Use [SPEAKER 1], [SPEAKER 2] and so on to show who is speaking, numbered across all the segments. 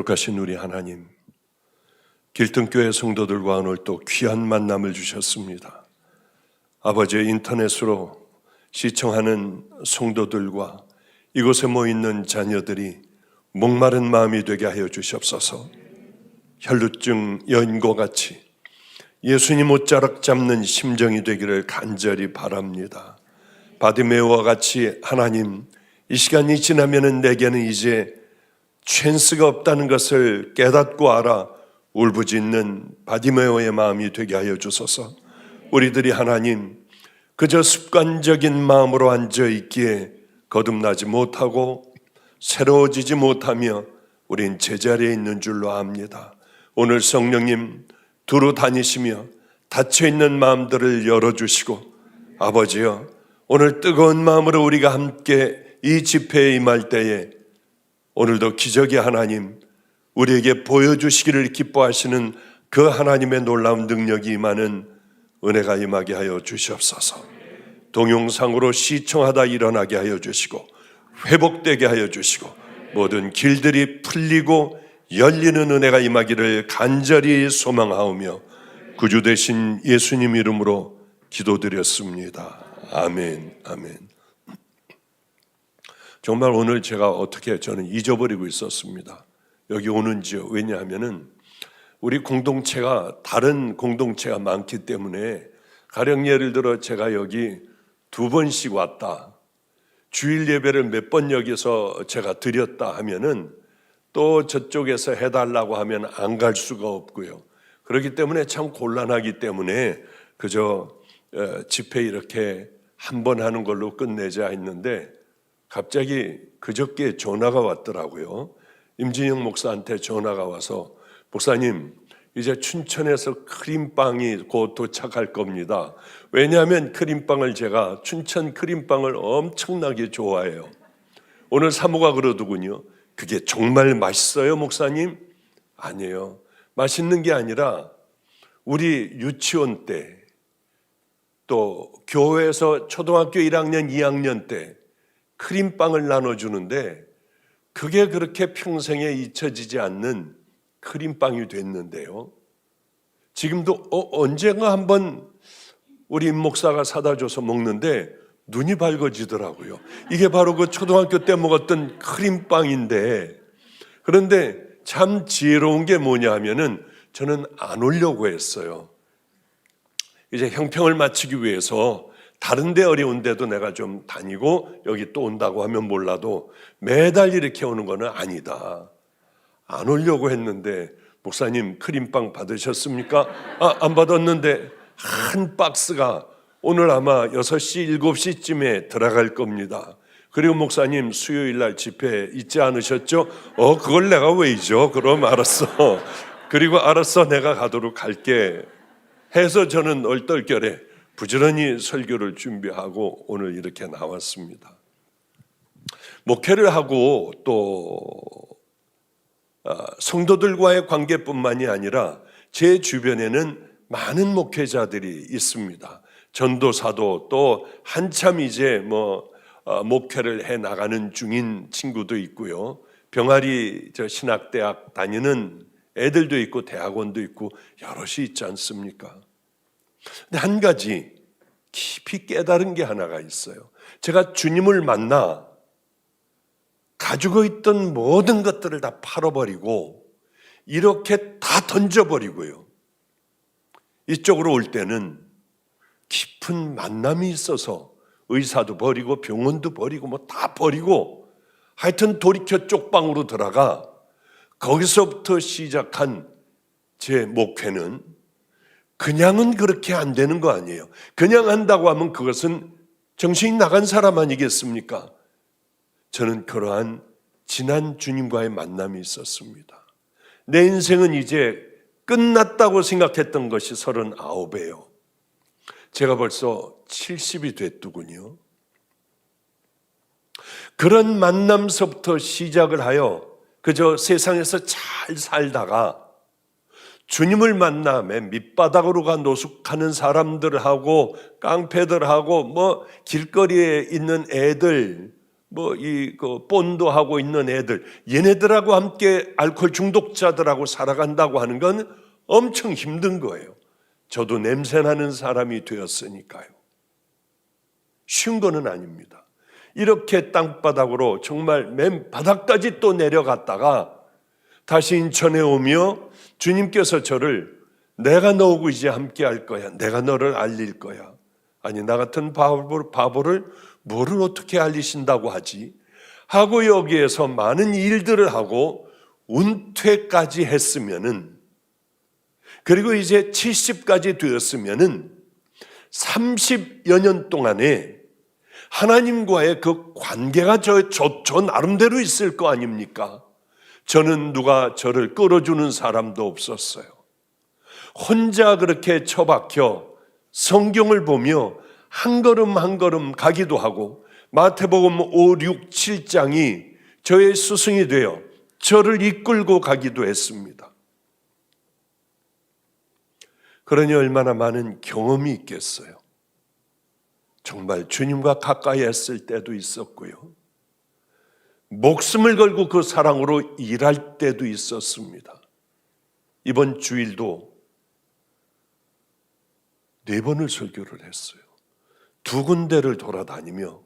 [SPEAKER 1] 거룩하신 우리 하나님, 길등교회 성도들과 오늘 또 귀한 만남을 주셨습니다. 아버지의 인터넷으로 시청하는 성도들과 이곳에 모이는 자녀들이 목마른 마음이 되게 하여 주시옵소서. 혈루증 여인과 같이 예수님 옷자락 잡는 심정이 되기를 간절히 바랍니다. 바디메오와 같이 하나님, 이 시간이 지나면은 내게는 이제 찬스가 없다는 것을 깨닫고 알아 울부짖는 바디메오의 마음이 되게 하여 주소서. 우리들이 하나님 그저 습관적인 마음으로 앉아있기에 거듭나지 못하고 새로워지지 못하며 우린 제자리에 있는 줄로 압니다. 오늘 성령님 두루 다니시며 닫혀있는 마음들을 열어주시고, 아버지여, 오늘 뜨거운 마음으로 우리가 함께 이 집회에 임할 때에 오늘도 기적의 하나님 우리에게 보여주시기를 기뻐하시는 그 하나님의 놀라운 능력이 임하는 은혜가 임하게 하여 주시옵소서. 동영상으로 시청하다 일어나게 하여 주시고 회복되게 하여 주시고 모든 길들이 풀리고 열리는 은혜가 임하기를 간절히 소망하오며 구주 되신 예수님 이름으로 기도드렸습니다. 아멘. 아멘. 정말 오늘 제가 저는 잊어버리고 있었습니다. 여기 오는지요. 왜냐하면은 우리 공동체가 다른 공동체가 많기 때문에, 가령 예를 들어 제가 여기 2번씩 왔다, 주일 예배를 몇 번 여기서 제가 드렸다 하면은 또 저쪽에서 해달라고 하면 안 갈 수가 없고요. 그렇기 때문에 참 곤란하기 때문에 그저 집회 이렇게 한 번 하는 걸로 끝내자 했는데, 갑자기 그저께 전화가 왔더라고요. 임진영 목사한테 전화가 와서, 목사님 이제 춘천에서 크림빵이 곧 도착할 겁니다. 왜냐하면 크림빵을 제가 춘천 크림빵을 엄청나게 좋아해요. 오늘 사모가 그러더군요. 그게 정말 맛있어요 목사님? 아니에요. 맛있는 게 아니라 우리 유치원 때 또 교회에서 초등학교 1학년 2학년 때 크림빵을 나눠주는데 그게 그렇게 평생에 잊혀지지 않는 크림빵이 됐는데요. 지금도 언젠가 한번 우리 임 목사가 사다 줘서 먹는데 눈이 밝아지더라고요. 이게 바로 그 초등학교 때 먹었던 크림빵인데, 그런데 참 지혜로운 게 뭐냐 하면은 저는 안 오려고 했어요. 이제 형평을 맞추기 위해서 다른 데 어려운 데도 내가 좀 다니고 여기 또 온다고 하면 몰라도 매달 이렇게 오는 거는 아니다. 안 오려고 했는데, 목사님 크림빵 받으셨습니까? 안 받았는데 한 박스가 오늘 아마 6시, 7시쯤에 들어갈 겁니다. 그리고 목사님 수요일 날 집회 있지 않으셨죠? 그걸 내가 왜 잊어? 그럼 알았어. 그리고 알았어, 내가 가도록 할게 해서 저는 얼떨결에 부지런히 설교를 준비하고 오늘 이렇게 나왔습니다. 목회를 하고 또 성도들과의 관계뿐만이 아니라 제 주변에는 많은 목회자들이 있습니다. 전도사도 또 한참 이제 목회를 해 나가는 중인 친구도 있고요. 병아리 신학대학 다니는 애들도 있고 대학원도 있고 여럿이 있지 않습니까? 근데 한 가지 깊이 깨달은 게 하나가 있어요. 제가 주님을 만나 가지고 있던 모든 것들을 다 팔아버리고 이렇게 다 던져버리고요, 이쪽으로 올 때는 깊은 만남이 있어서 의사도 버리고 병원도 버리고 다 버리고 하여튼 돌이켜 쪽방으로 들어가 거기서부터 시작한 제 목회는 그냥은 그렇게 안 되는 거 아니에요. 그냥 한다고 하면 그것은 정신이 나간 사람 아니겠습니까? 저는 그러한 지난 주님과의 만남이 있었습니다. 내 인생은 이제 끝났다고 생각했던 것이 39이에요. 제가 벌써 70이 됐더군요. 그런 만남서부터 시작을 하여 그저 세상에서 잘 살다가 주님을 만나 맨 밑바닥으로 가 노숙하는 사람들하고 깡패들하고 길거리에 있는 애들 본도 하고 있는 애들, 얘네들하고 함께 알코올 중독자들하고 살아간다고 하는 건 엄청 힘든 거예요. 저도 냄새나는 사람이 되었으니까요. 쉬운 거는 아닙니다. 이렇게 땅바닥으로 정말 맨 바닥까지 또 내려갔다가 다시 인천에 오며 주님께서 저를 내가 너하고 이제 함께 할 거야. 내가 너를 알릴 거야. 아니, 나 같은 바보를 뭐를 어떻게 알리신다고 하지? 하고 여기에서 많은 일들을 하고 은퇴까지 했으면은, 그리고 이제 70까지 되었으면은 30여 년 동안에 하나님과의 그 관계가 저 나름대로 있을 거 아닙니까? 저는 누가 저를 끌어주는 사람도 없었어요. 혼자 그렇게 처박혀 성경을 보며 한 걸음 한 걸음 가기도 하고, 마태복음 5, 6, 7장이 저의 스승이 되어 저를 이끌고 가기도 했습니다. 그러니 얼마나 많은 경험이 있겠어요. 정말 주님과 가까이 했을 때도 있었고요. 목숨을 걸고 그 사랑으로 일할 때도 있었습니다. 이번 주일도 4번을 설교를 했어요. 2군데를 돌아다니며,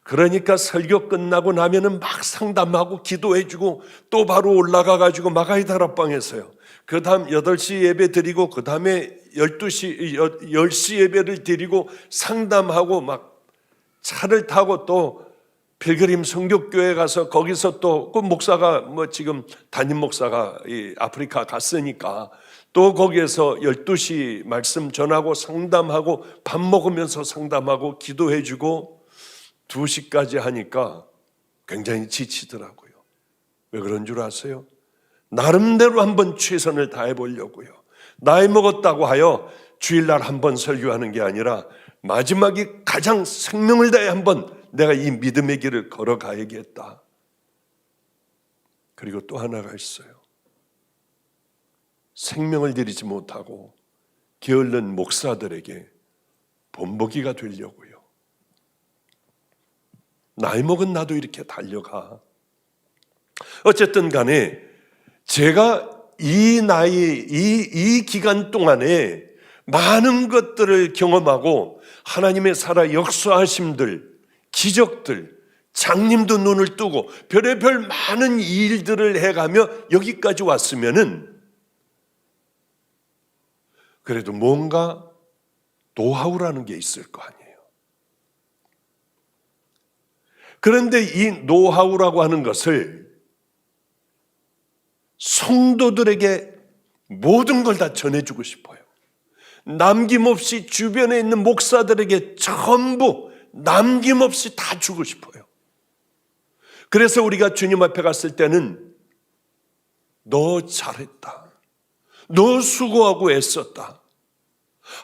[SPEAKER 1] 그러니까 설교 끝나고 나면은 막 상담하고 기도해주고 또 바로 올라가가지고 마가이 다락방에서요. 그 다음 8시 예배 드리고 그 다음에 10시 예배를 드리고 상담하고 막 차를 타고 또 필그림 성교교회 가서 거기서 또 그 목사가 지금 담임 목사가 이 아프리카 갔으니까 또 거기에서 12시 말씀 전하고 상담하고 밥 먹으면서 상담하고 기도해주고 2시까지 하니까 굉장히 지치더라고요. 왜 그런 줄 아세요? 나름대로 한번 최선을 다해보려고요. 나이 먹었다고 하여 주일날 한번 설교하는 게 아니라 마지막에 가장 생명을 다해 한번 내가 이 믿음의 길을 걸어가야겠다. 그리고 또 하나가 있어요. 생명을 들이지 못하고 게을른 목사들에게 본보기가 되려고요. 나이 먹은 나도 이렇게 달려가. 어쨌든 간에 제가 이 나이, 이 기간 동안에 많은 것들을 경험하고 하나님의 살아 역사하심들, 기적들, 장님도 눈을 뜨고 별의별 많은 일들을 해가며 여기까지 왔으면은 그래도 뭔가 노하우라는 게 있을 거 아니에요. 그런데 이 노하우라고 하는 것을 성도들에게 모든 걸 다 전해주고 싶어요. 남김없이 주변에 있는 목사들에게 전부 남김없이 다 주고 싶어요. 그래서 우리가 주님 앞에 갔을 때는 너 잘했다, 너 수고하고 애썼다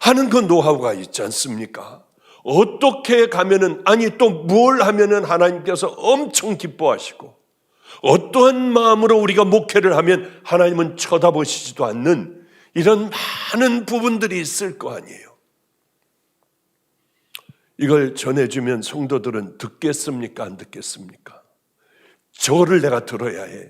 [SPEAKER 1] 하는 그 노하우가 있지 않습니까? 어떻게 가면은, 아니 또 뭘 하면은 하나님께서 엄청 기뻐하시고, 어떠한 마음으로 우리가 목회를 하면 하나님은 쳐다보시지도 않는 이런 많은 부분들이 있을 거 아니에요. 이걸 전해주면 성도들은 듣겠습니까? 안 듣겠습니까? 저를 내가 들어야 해.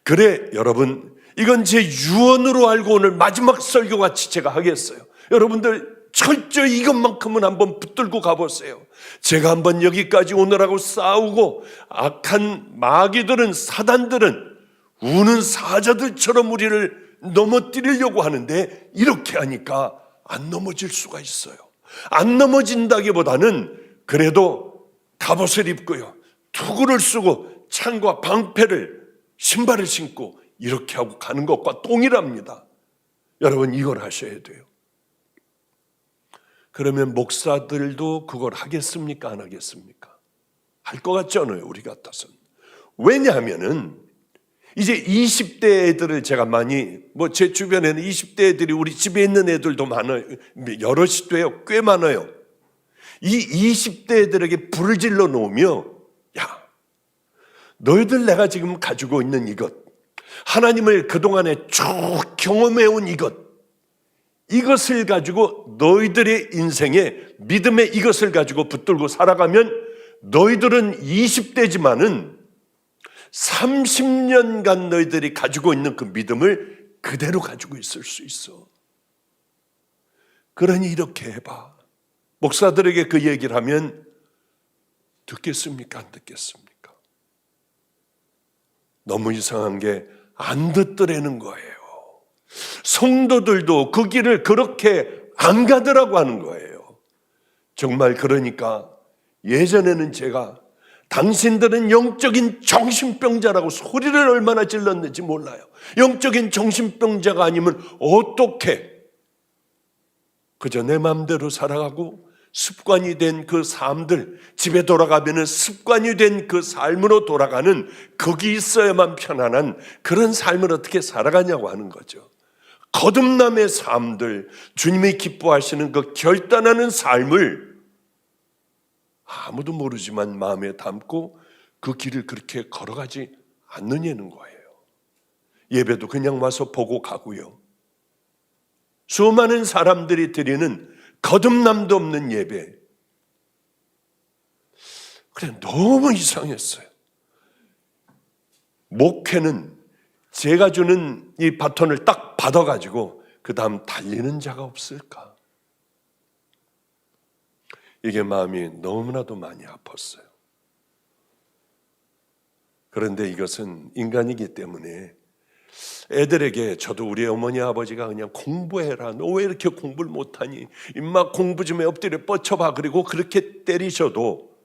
[SPEAKER 1] 그래, 여러분, 이건 제 유언으로 알고 오늘 마지막 설교같이 제가 하겠어요. 여러분들 철저히 이것만큼은 한번 붙들고 가보세요. 제가 한번 여기까지 오느라고 싸우고 악한 마귀들은, 사단들은 우는 사자들처럼 우리를 넘어뜨리려고 하는데 이렇게 하니까 안 넘어질 수가 있어요. 안 넘어진다기보다는 그래도 갑옷을 입고요, 투구를 쓰고 창과 방패를, 신발을 신고 이렇게 하고 가는 것과 동일합니다. 여러분, 이걸 하셔야 돼요. 그러면 목사들도 그걸 하겠습니까? 안 하겠습니까? 할 것 같지 않아요, 우리 같아서는. 왜냐하면은 이제 20대 애들을 제가 많이, 제 주변에는 20대 애들이 우리 집에 있는 애들도 많아요. 여럿이 돼요. 꽤 많아요. 이 20대 애들에게 불을 질러 놓으며, 야, 너희들 내가 지금 가지고 있는 이것, 하나님을 그동안에 쭉 경험해온 이것을 가지고 너희들의 인생에 믿음의 이것을 가지고 붙들고 살아가면 너희들은 20대지만은 30년간 너희들이 가지고 있는 그 믿음을 그대로 가지고 있을 수 있어. 그러니 이렇게 해봐. 목사들에게 그 얘기를 하면 듣겠습니까? 안 듣겠습니까? 너무 이상한 게 안 듣더라는 거예요. 성도들도 그 길을 그렇게 안 가더라고 하는 거예요. 정말 그러니까 예전에는 제가 당신들은 영적인 정신병자라고 소리를 얼마나 질렀는지 몰라요. 영적인 정신병자가 아니면 어떻게 그저 내 마음대로 살아가고 습관이 된 그 삶들, 집에 돌아가면 습관이 된 그 삶으로 돌아가는, 거기 있어야만 편안한 그런 삶을 어떻게 살아가냐고 하는 거죠. 거듭남의 삶들, 주님이 기뻐하시는 그 결단하는 삶을 아무도 모르지만 마음에 담고 그 길을 그렇게 걸어가지 않느냐는 거예요. 예배도 그냥 와서 보고 가고요. 수많은 사람들이 드리는 거듭남도 없는 예배. 그래, 너무 이상했어요. 목회는 제가 주는 이 바톤을 딱 받아가지고 그 다음 달리는 자가 없을까? 이게 마음이 너무나도 많이 아팠어요. 그런데 이것은 인간이기 때문에 애들에게, 저도 우리 어머니 아버지가 그냥 공부해라, 너 왜 이렇게 공부를 못하니, 임마 공부 좀 해, 엎드려 뻗쳐봐, 그리고 그렇게 때리셔도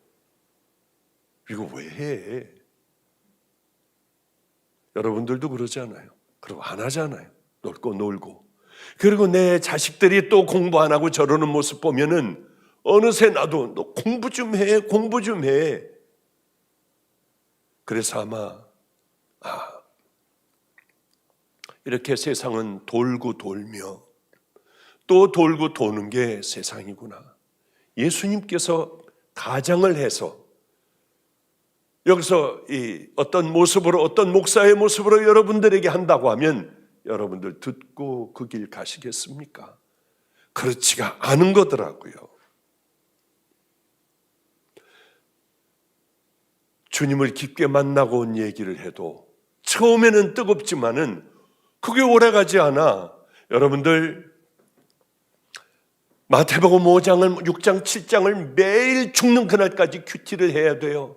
[SPEAKER 1] 이거 왜 해? 여러분들도 그러잖아요. 그리고 안 하잖아요. 놀고 놀고. 그리고 내 자식들이 또 공부 안 하고 저러는 모습 보면은 어느새 나도 너 공부 좀 해, 공부 좀 해. 그래서 아마 이렇게 세상은 돌고 돌며 또 돌고 도는 게 세상이구나. 예수님께서 가장을 해서 여기서 이 어떤 모습으로, 어떤 목사의 모습으로 여러분들에게 한다고 하면 여러분들 듣고 그 길 가시겠습니까? 그렇지가 않은 거더라고요. 주님을 깊게 만나고 온 얘기를 해도 처음에는 뜨겁지만은 그게 오래가지 않아. 여러분들 마태복음 5장을 6장 7장을 매일 죽는 그날까지 큐티를 해야 돼요.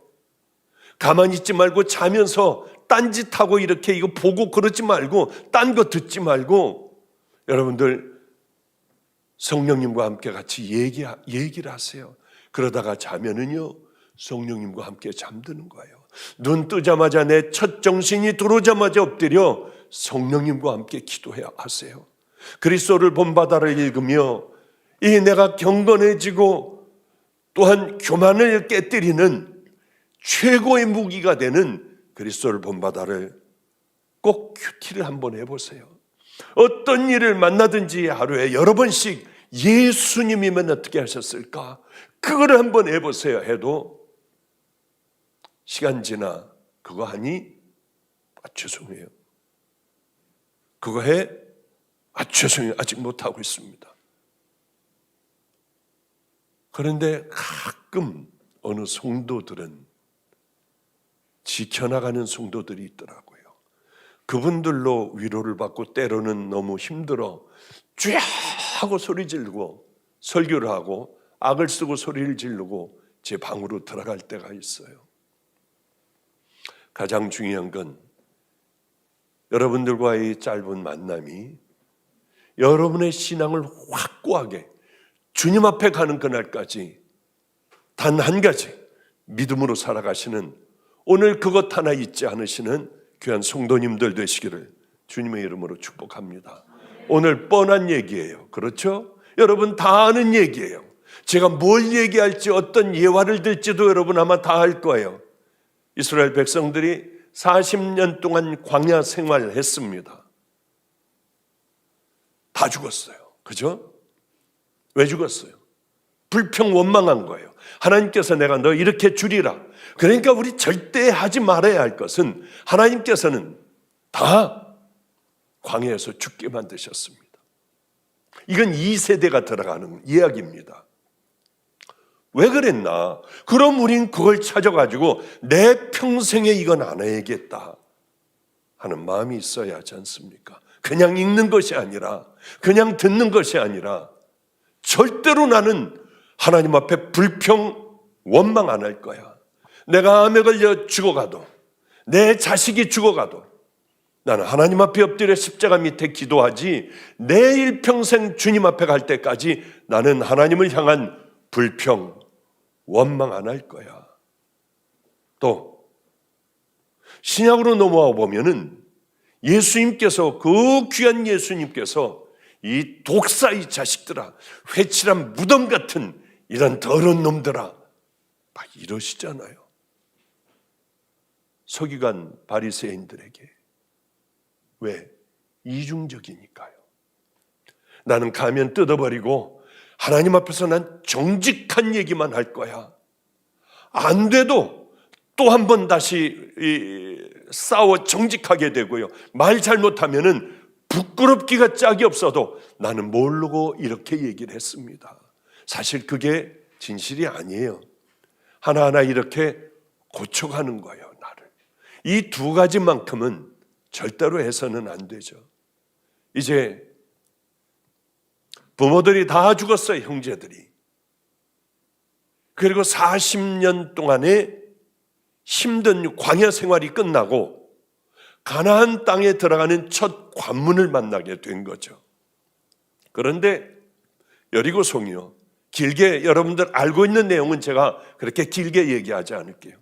[SPEAKER 1] 가만히 있지 말고 자면서 딴짓하고 이렇게 이거 보고 그러지 말고 딴 거 듣지 말고 여러분들 성령님과 함께 같이 얘기를 하세요. 그러다가 자면은요 성령님과 함께 잠드는 거예요. 눈 뜨자마자 내 첫 정신이 들어오자마자 엎드려 성령님과 함께 기도해야 하세요. 그리스도를 본받아를 읽으며 이 내가 경건해지고 또한 교만을 깨뜨리는 최고의 무기가 되는 그리스도를 본받아를 꼭 큐티를 한번 해보세요. 어떤 일을 만나든지 하루에 여러 번씩 예수님이면 어떻게 하셨을까? 그거를 한번 해보세요. 해도 시간 지나 그거 하니? 죄송해요. 그거 해? 죄송해요. 아직 못하고 있습니다. 그런데 가끔 어느 성도들은 지켜나가는 성도들이 있더라고요. 그분들로 위로를 받고 때로는 너무 힘들어 쥐야 하고 소리 지르고 설교를 하고 악을 쓰고 소리를 지르고 제 방으로 들어갈 때가 있어요. 가장 중요한 건 여러분들과의 짧은 만남이 여러분의 신앙을 확고하게 주님 앞에 가는 그날까지 단 한 가지 믿음으로 살아가시는, 오늘 그것 하나 잊지 않으시는 귀한 성도님들 되시기를 주님의 이름으로 축복합니다. 오늘 뻔한 얘기예요. 그렇죠? 여러분 다 아는 얘기예요. 제가 뭘 얘기할지 어떤 예화를 들지도 여러분 아마 다 알 거예요. 이스라엘 백성들이 40년 동안 광야 생활을 했습니다. 다 죽었어요. 그죠? 왜 죽었어요? 불평 원망한 거예요. 하나님께서 내가 너 이렇게 주리라. 그러니까 우리 절대 하지 말아야 할 것은 하나님께서는 다 광야에서 죽게 만드셨습니다. 이건 2세대가 들어가는 이야기입니다. 왜 그랬나? 그럼 우린 그걸 찾아가지고 내 평생에 이건 안 해야겠다 하는 마음이 있어야 하지 않습니까? 그냥 읽는 것이 아니라, 그냥 듣는 것이 아니라 절대로 나는 하나님 앞에 불평, 원망 안 할 거야. 내가 암에 걸려 죽어가도, 내 자식이 죽어가도 나는 하나님 앞에 엎드려 십자가 밑에 기도하지, 내 일평생 주님 앞에 갈 때까지 나는 하나님을 향한 불평, 원망 안 할 거야. 또 신약으로 넘어와 보면은 예수님께서, 그 귀한 예수님께서 이 독사 이 자식들아, 회칠한 무덤 같은 이런 더러운 놈들아 막 이러시잖아요. 서기관 바리새인들에게. 왜? 이중적이니까요. 나는 가면 뜯어버리고 하나님 앞에서 난 정직한 얘기만 할 거야. 안 돼도 또 한 번 다시 싸워 정직하게 되고요. 말 잘못하면은 부끄럽기가 짝이 없어도 나는 모르고 이렇게 얘기를 했습니다. 사실 그게 진실이 아니에요. 하나하나 이렇게 고쳐가는 거예요, 나를. 이 두 가지만큼은 절대로 해서는 안 되죠. 이제 부모들이 다 죽었어요, 형제들이. 그리고 40년 동안의 힘든 광야 생활이 끝나고 가나안 땅에 들어가는 첫 관문을 만나게 된 거죠. 그런데 여리고성이요, 길게 여러분들 알고 있는 내용은 제가 그렇게 길게 얘기하지 않을게요.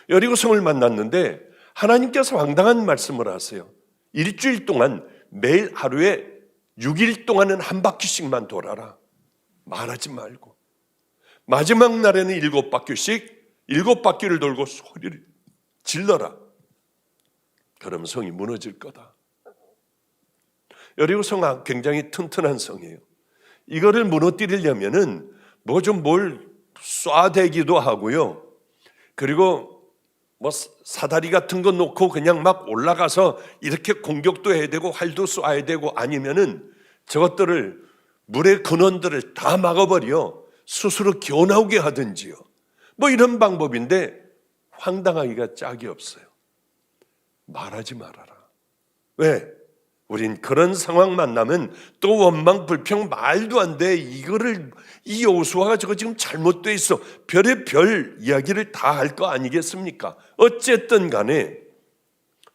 [SPEAKER 1] 여리고성을 만났는데 하나님께서 황당한 말씀을 하세요. 일주일 동안 매일 하루에 6일 동안은 한 바퀴씩만 돌아라. 말하지 말고. 마지막 날에는 7바퀴씩 7바퀴를 돌고 소리를 질러라. 그럼 성이 무너질 거다. 여리고성 굉장히 튼튼한 성이에요. 이거를 무너뜨리려면은 뭐 좀 뭘 쏴대기도 하고요. 그리고 뭐 사다리 같은 거 놓고 그냥 막 올라가서 이렇게 공격도 해야 되고 활도 쏴야 되고, 아니면은 저것들을 물의 근원들을 다 막아버려 스스로 기어나오게 하든지요. 뭐 이런 방법인데 황당하기가 짝이 없어요. 말하지 말아라. 왜? 우린 그런 상황 만나면 또 원망, 불평, 말도 안 돼. 이 여호수아가 저거 지금 잘못돼 있어. 별의별 이야기를 다 할 거 아니겠습니까? 어쨌든 간에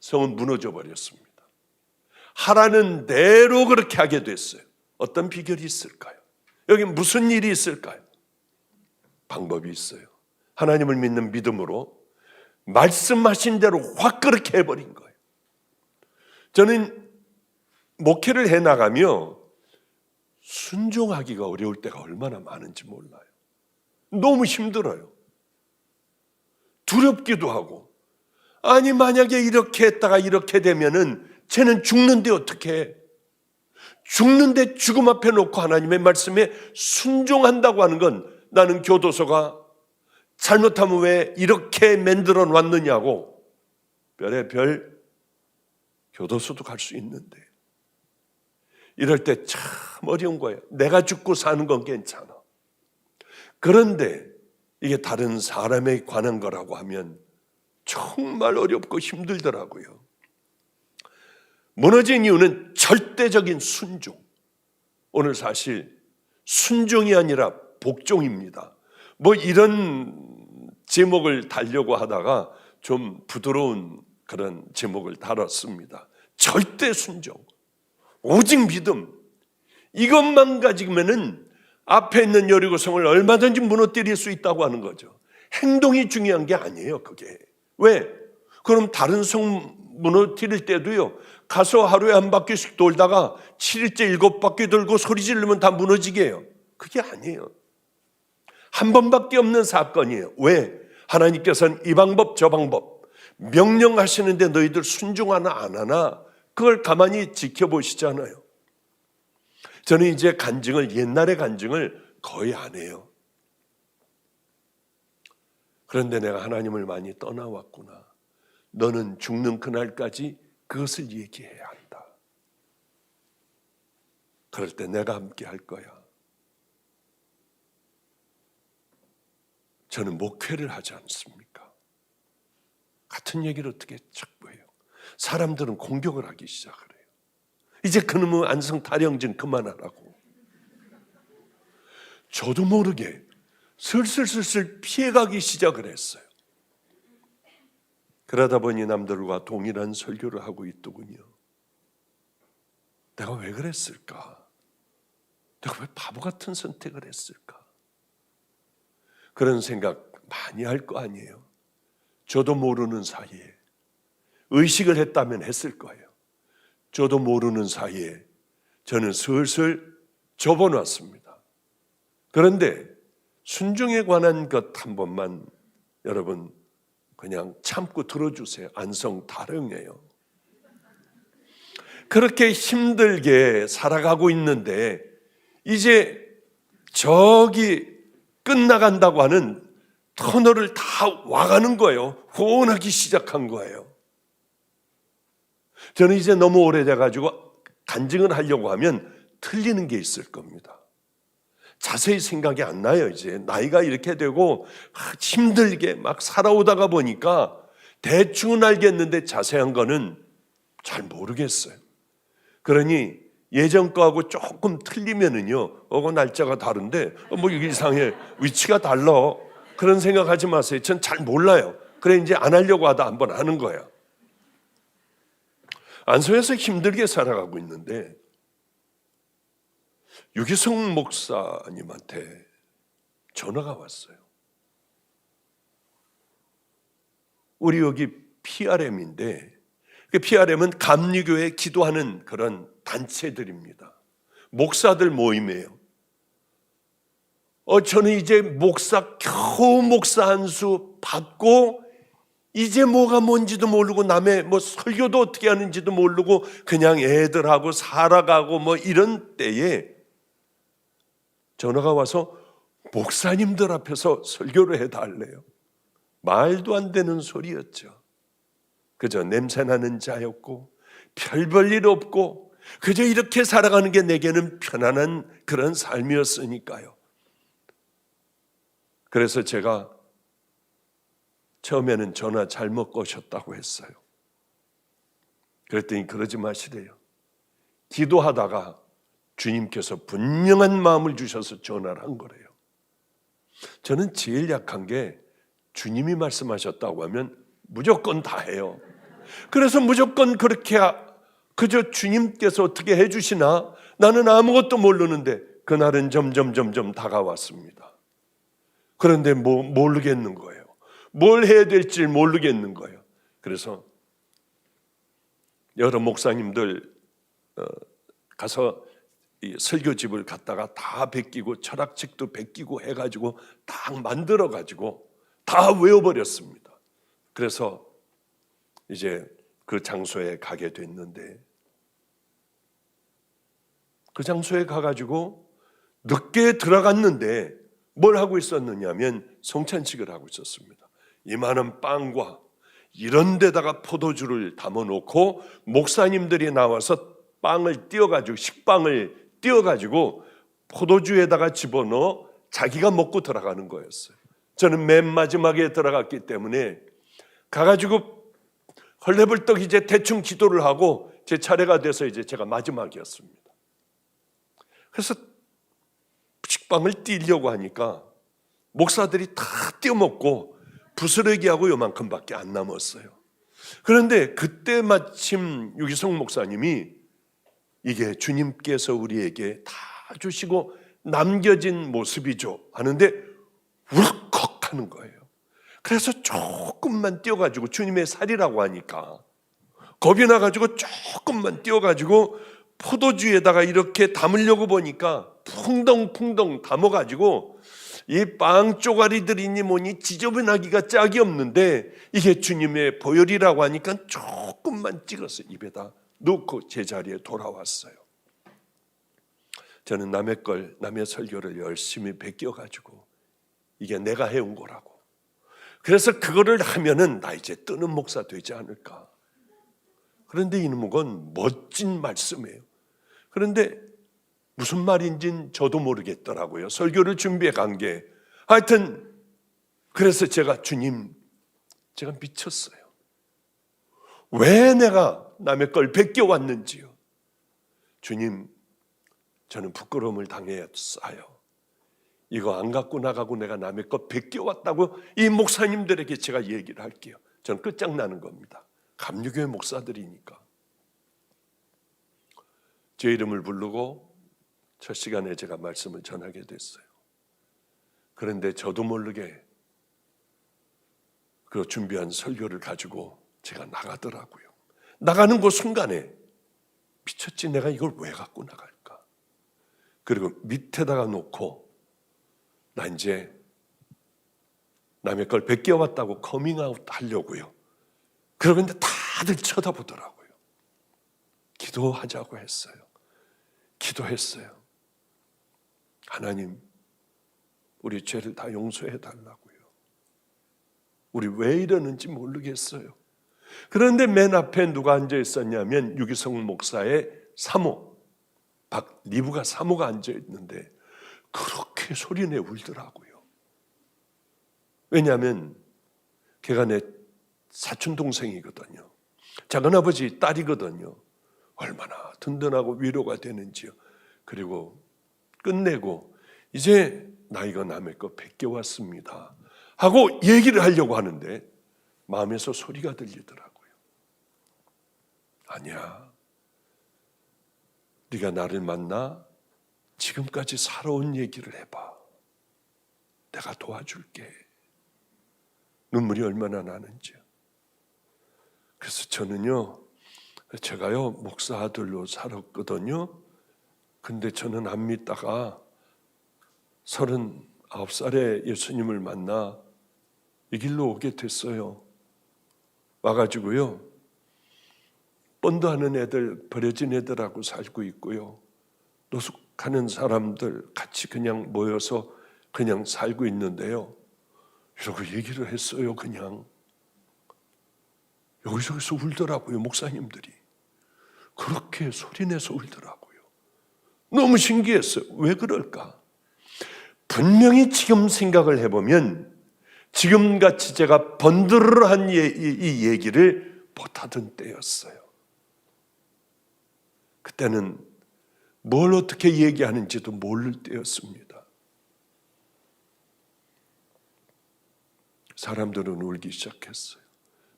[SPEAKER 1] 성은 무너져 버렸습니다. 하라는 대로 그렇게 하게 됐어요. 어떤 비결이 있을까요? 여기 무슨 일이 있을까요? 방법이 있어요. 하나님을 믿는 믿음으로 말씀하신 대로 확 그렇게 해버린 거예요. 저는 목회를 해나가며 순종하기가 어려울 때가 얼마나 많은지 몰라요. 너무 힘들어요. 두렵기도 하고, 아니 만약에 이렇게 했다가 이렇게 되면은 쟤는 죽는데 어떻게 해? 죽는데 죽음 앞에 놓고 하나님의 말씀에 순종한다고 하는 건, 나는 교도소가 잘못하면 왜 이렇게 만들어 놨느냐고 별의별 교도소도 갈 수 있는데, 이럴 때 참 어려운 거예요. 내가 죽고 사는 건 괜찮아. 그런데 이게 다른 사람에 관한 거라고 하면 정말 어렵고 힘들더라고요. 무너진 이유는 절대적인 순종. 오늘 사실 순종이 아니라 복종입니다. 뭐 이런 제목을 달려고 하다가 좀 부드러운 그런 제목을 달았습니다. 절대 순종, 오직 믿음. 이것만 가지면은 앞에 있는 여리고성을 얼마든지 무너뜨릴 수 있다고 하는 거죠. 행동이 중요한 게 아니에요, 그게. 왜? 그럼 다른 성 무너뜨릴 때도요, 가서 하루에 한 바퀴씩 돌다가 7일째 7바퀴 돌고 소리 지르면 다 무너지게 해요. 그게 아니에요. 한 번밖에 없는 사건이에요. 왜? 하나님께서는 이 방법 저 방법 명령하시는데 너희들 순종하나 안 하나, 그걸 가만히 지켜보시잖아요. 저는 이제 옛날의 간증을 거의 안 해요. 그런데 내가 하나님을 많이 떠나왔구나. 너는 죽는 그날까지 그것을 얘기해야 한다. 그럴 때 내가 함께 할 거야. 저는 목회를 하지 않습니까? 같은 얘기를 어떻게 자꾸 해요? 사람들은 공격을 하기 시작을 해요. 이제 그놈의 안성 타령 좀 그만하라고. 저도 모르게 슬슬 피해가기 시작을 했어요. 그러다 보니 남들과 동일한 설교를 하고 있더군요. 내가 왜 그랬을까? 내가 왜 바보 같은 선택을 했을까? 그런 생각 많이 할 거 아니에요. 저도 모르는 사이에 의식을 했다면 했을 거예요. 저도 모르는 사이에 저는 슬슬 접어놨습니다. 그런데 순종에 관한 것 한 번만 여러분 그냥 참고 들어주세요. 안성 타령이에요. 그렇게 힘들게 살아가고 있는데 이제 저기 끝나간다고 하는 터널을 다 와가는 거예요. 호언하기 시작한 거예요. 저는 이제 너무 오래돼가지고 간증을 하려고 하면 틀리는 게 있을 겁니다. 자세히 생각이 안 나요. 이제 나이가 이렇게 되고 힘들게 막 살아오다가 보니까 대충은 알겠는데 자세한 거는 잘 모르겠어요. 그러니 예전 거하고 조금 틀리면은요, 그 날짜가 다른데 뭐 이게 이상해, 위치가 달라, 그런 생각하지 마세요. 전 잘 몰라요. 그래 이제 안 하려고 하다 한번 하는 거야. 안성에서 힘들게 살아가고 있는데 유기성 목사님한테 전화가 왔어요. 우리 여기 PRM인데 PRM은 감리교회 기도하는 그런 단체들입니다. 목사들 모임이에요. 저는 이제 겨우 목사 한 수 받고 이제 뭐가 뭔지도 모르고 남의 뭐 설교도 어떻게 하는지도 모르고 그냥 애들하고 살아가고 뭐 이런 때에 전화가 와서 목사님들 앞에서 설교를 해달래요. 말도 안 되는 소리였죠. 그저 냄새나는 자였고 별 볼 일 없고 그저 이렇게 살아가는 게 내게는 편안한 그런 삶이었으니까요. 그래서 제가 처음에는 전화 잘못 거셨다고 했어요. 그랬더니 그러지 마시래요. 기도하다가 주님께서 분명한 마음을 주셔서 전화를 한 거래요. 저는 제일 약한 게 주님이 말씀하셨다고 하면 무조건 다 해요. 그래서 무조건 그렇게 그저 주님께서 어떻게 해주시나 나는 아무것도 모르는데 그날은 점점 다가왔습니다. 그런데 모르겠는 거예요. 뭘 해야 될지 모르겠는 거예요. 그래서 여러 목사님들 가서 이 설교집을 갖다가 다 베끼고 철학책도 베끼고 해가지고 딱 만들어가지고 다 외워버렸습니다. 그래서 이제 그 장소에 가게 됐는데 그 장소에 가가지고 늦게 들어갔는데 뭘 하고 있었느냐면 성찬식을 하고 있었습니다. 이만한 빵과 이런 데다가 포도주를 담아놓고 목사님들이 나와서 빵을 띄어가지고 식빵을 띄어가지고 포도주에다가 집어넣어 자기가 먹고 들어가는 거였어요. 저는 맨 마지막에 들어갔기 때문에 가가지고 헐레벌떡 이제 대충 기도를 하고 제 차례가 돼서 이제 제가 마지막이었습니다. 그래서 식빵을 띄려고 하니까 목사들이 다 띄어먹고 부스러기하고 요만큼밖에 안 남았어요. 그런데 그때 마침 유기성 목사님이 이게 주님께서 우리에게 다 주시고 남겨진 모습이죠 하는데 울컥 하는 거예요. 그래서 조금만 띄어가지고 주님의 살이라고 하니까 겁이 나가지고 조금만 띄어가지고 포도주에다가 이렇게 담으려고 보니까 풍덩풍덩 담아가지고 이 빵 쪼가리들이니 뭐니 지저분하기가 짝이 없는데 이게 주님의 보혈이라고 하니까 조금만 찍어서 입에다 넣고 제자리에 돌아왔어요. 저는 남의 설교를 열심히 베껴가지고 이게 내가 해온 거라고. 그래서 그거를 하면은 나 이제 뜨는 목사 되지 않을까. 그런데 이놈은 멋진 말씀이에요. 그런데 무슨 말인지는 저도 모르겠더라고요. 설교를 준비해 간 게. 하여튼 그래서 제가 주님, 제가 미쳤어요. 왜 내가 남의 걸 베껴왔는지요. 주님, 저는 부끄러움을 당했어요. 이거 안 갖고 나가고 내가 남의 것 베껴왔다고 이 목사님들에게 제가 얘기를 할게요. 저는 끝장나는 겁니다. 감리교회 목사들이니까. 제 이름을 부르고 첫 시간에 제가 말씀을 전하게 됐어요. 그런데 저도 모르게 그 준비한 설교를 가지고 제가 나가더라고요. 나가는 그 순간에 미쳤지, 내가 이걸 왜 갖고 나갈까? 그리고 밑에다가 놓고 나 이제 남의 걸 베껴왔다고 커밍아웃 하려고요. 그러는데 다들 쳐다보더라고요. 기도하자고 했어요. 기도했어요. 하나님, 우리 죄를 다 용서해 달라고요. 우리 왜 이러는지 모르겠어요. 그런데 맨 앞에 누가 앉아 있었냐면 유기성 목사의 사모, 박리부가 사모가 앉아 있는데 그렇게 소리내 울더라고요. 왜냐하면 걔가 내 사촌 동생이거든요. 작은아버지 딸이거든요. 얼마나 든든하고 위로가 되는지요. 그리고 끝내고 이제 나 이거 남의 거 베껴왔습니다 하고 얘기를 하려고 하는데 마음에서 소리가 들리더라고요. 아니야, 네가 나를 만나 지금까지 살아온 얘기를 해봐. 내가 도와줄게. 눈물이 얼마나 나는지요. 그래서 제가요 목사 아들로 살았거든요. 근데 저는 안 믿다가 39살에 예수님을 만나 이 길로 오게 됐어요. 와가지고요 본드하는 애들, 버려진 애들하고 살고 있고요, 노숙하는 사람들 같이 그냥 모여서 그냥 살고 있는데요, 이러고 얘기를 했어요. 그냥 여기저기서 울더라고요. 목사님들이 그렇게 소리내서 울더라고요. 너무 신기했어요. 왜 그럴까? 분명히 지금 생각을 해보면 지금같이 제가 번들한 이 얘기를 못하던 때였어요. 그때는 뭘 어떻게 얘기하는지도 모를 때였습니다. 사람들은 울기 시작했어요.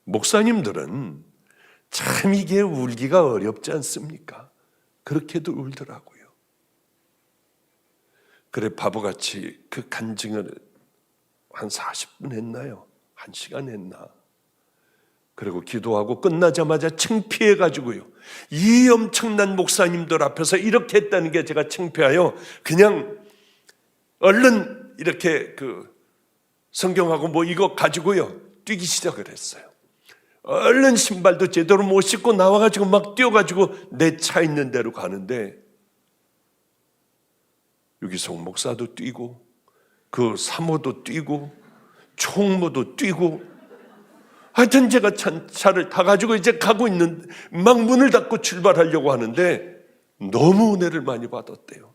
[SPEAKER 1] 목사님들은 참 이게 울기가 어렵지 않습니까? 그렇게도 울더라고요. 그래 바보같이 그 간증을 한 40분 했나요? 1시간 했나? 그리고 기도하고 끝나자마자 창피해가지고요, 이 엄청난 목사님들 앞에서 이렇게 했다는 게 제가 창피하여 그냥 얼른 이렇게 성경하고 뭐 이거 가지고요 뛰기 시작을 했어요. 얼른 신발도 제대로 못 신고 나와가지고 막 뛰어가지고 내 차 있는 데로 가는데 유기성 목사도 뛰고 그 사모도 뛰고 총무도 뛰고 하여튼 제가 차를 타가지고 이제 가고 있는, 막 문을 닫고 출발하려고 하는데 너무 은혜를 많이 받았대요.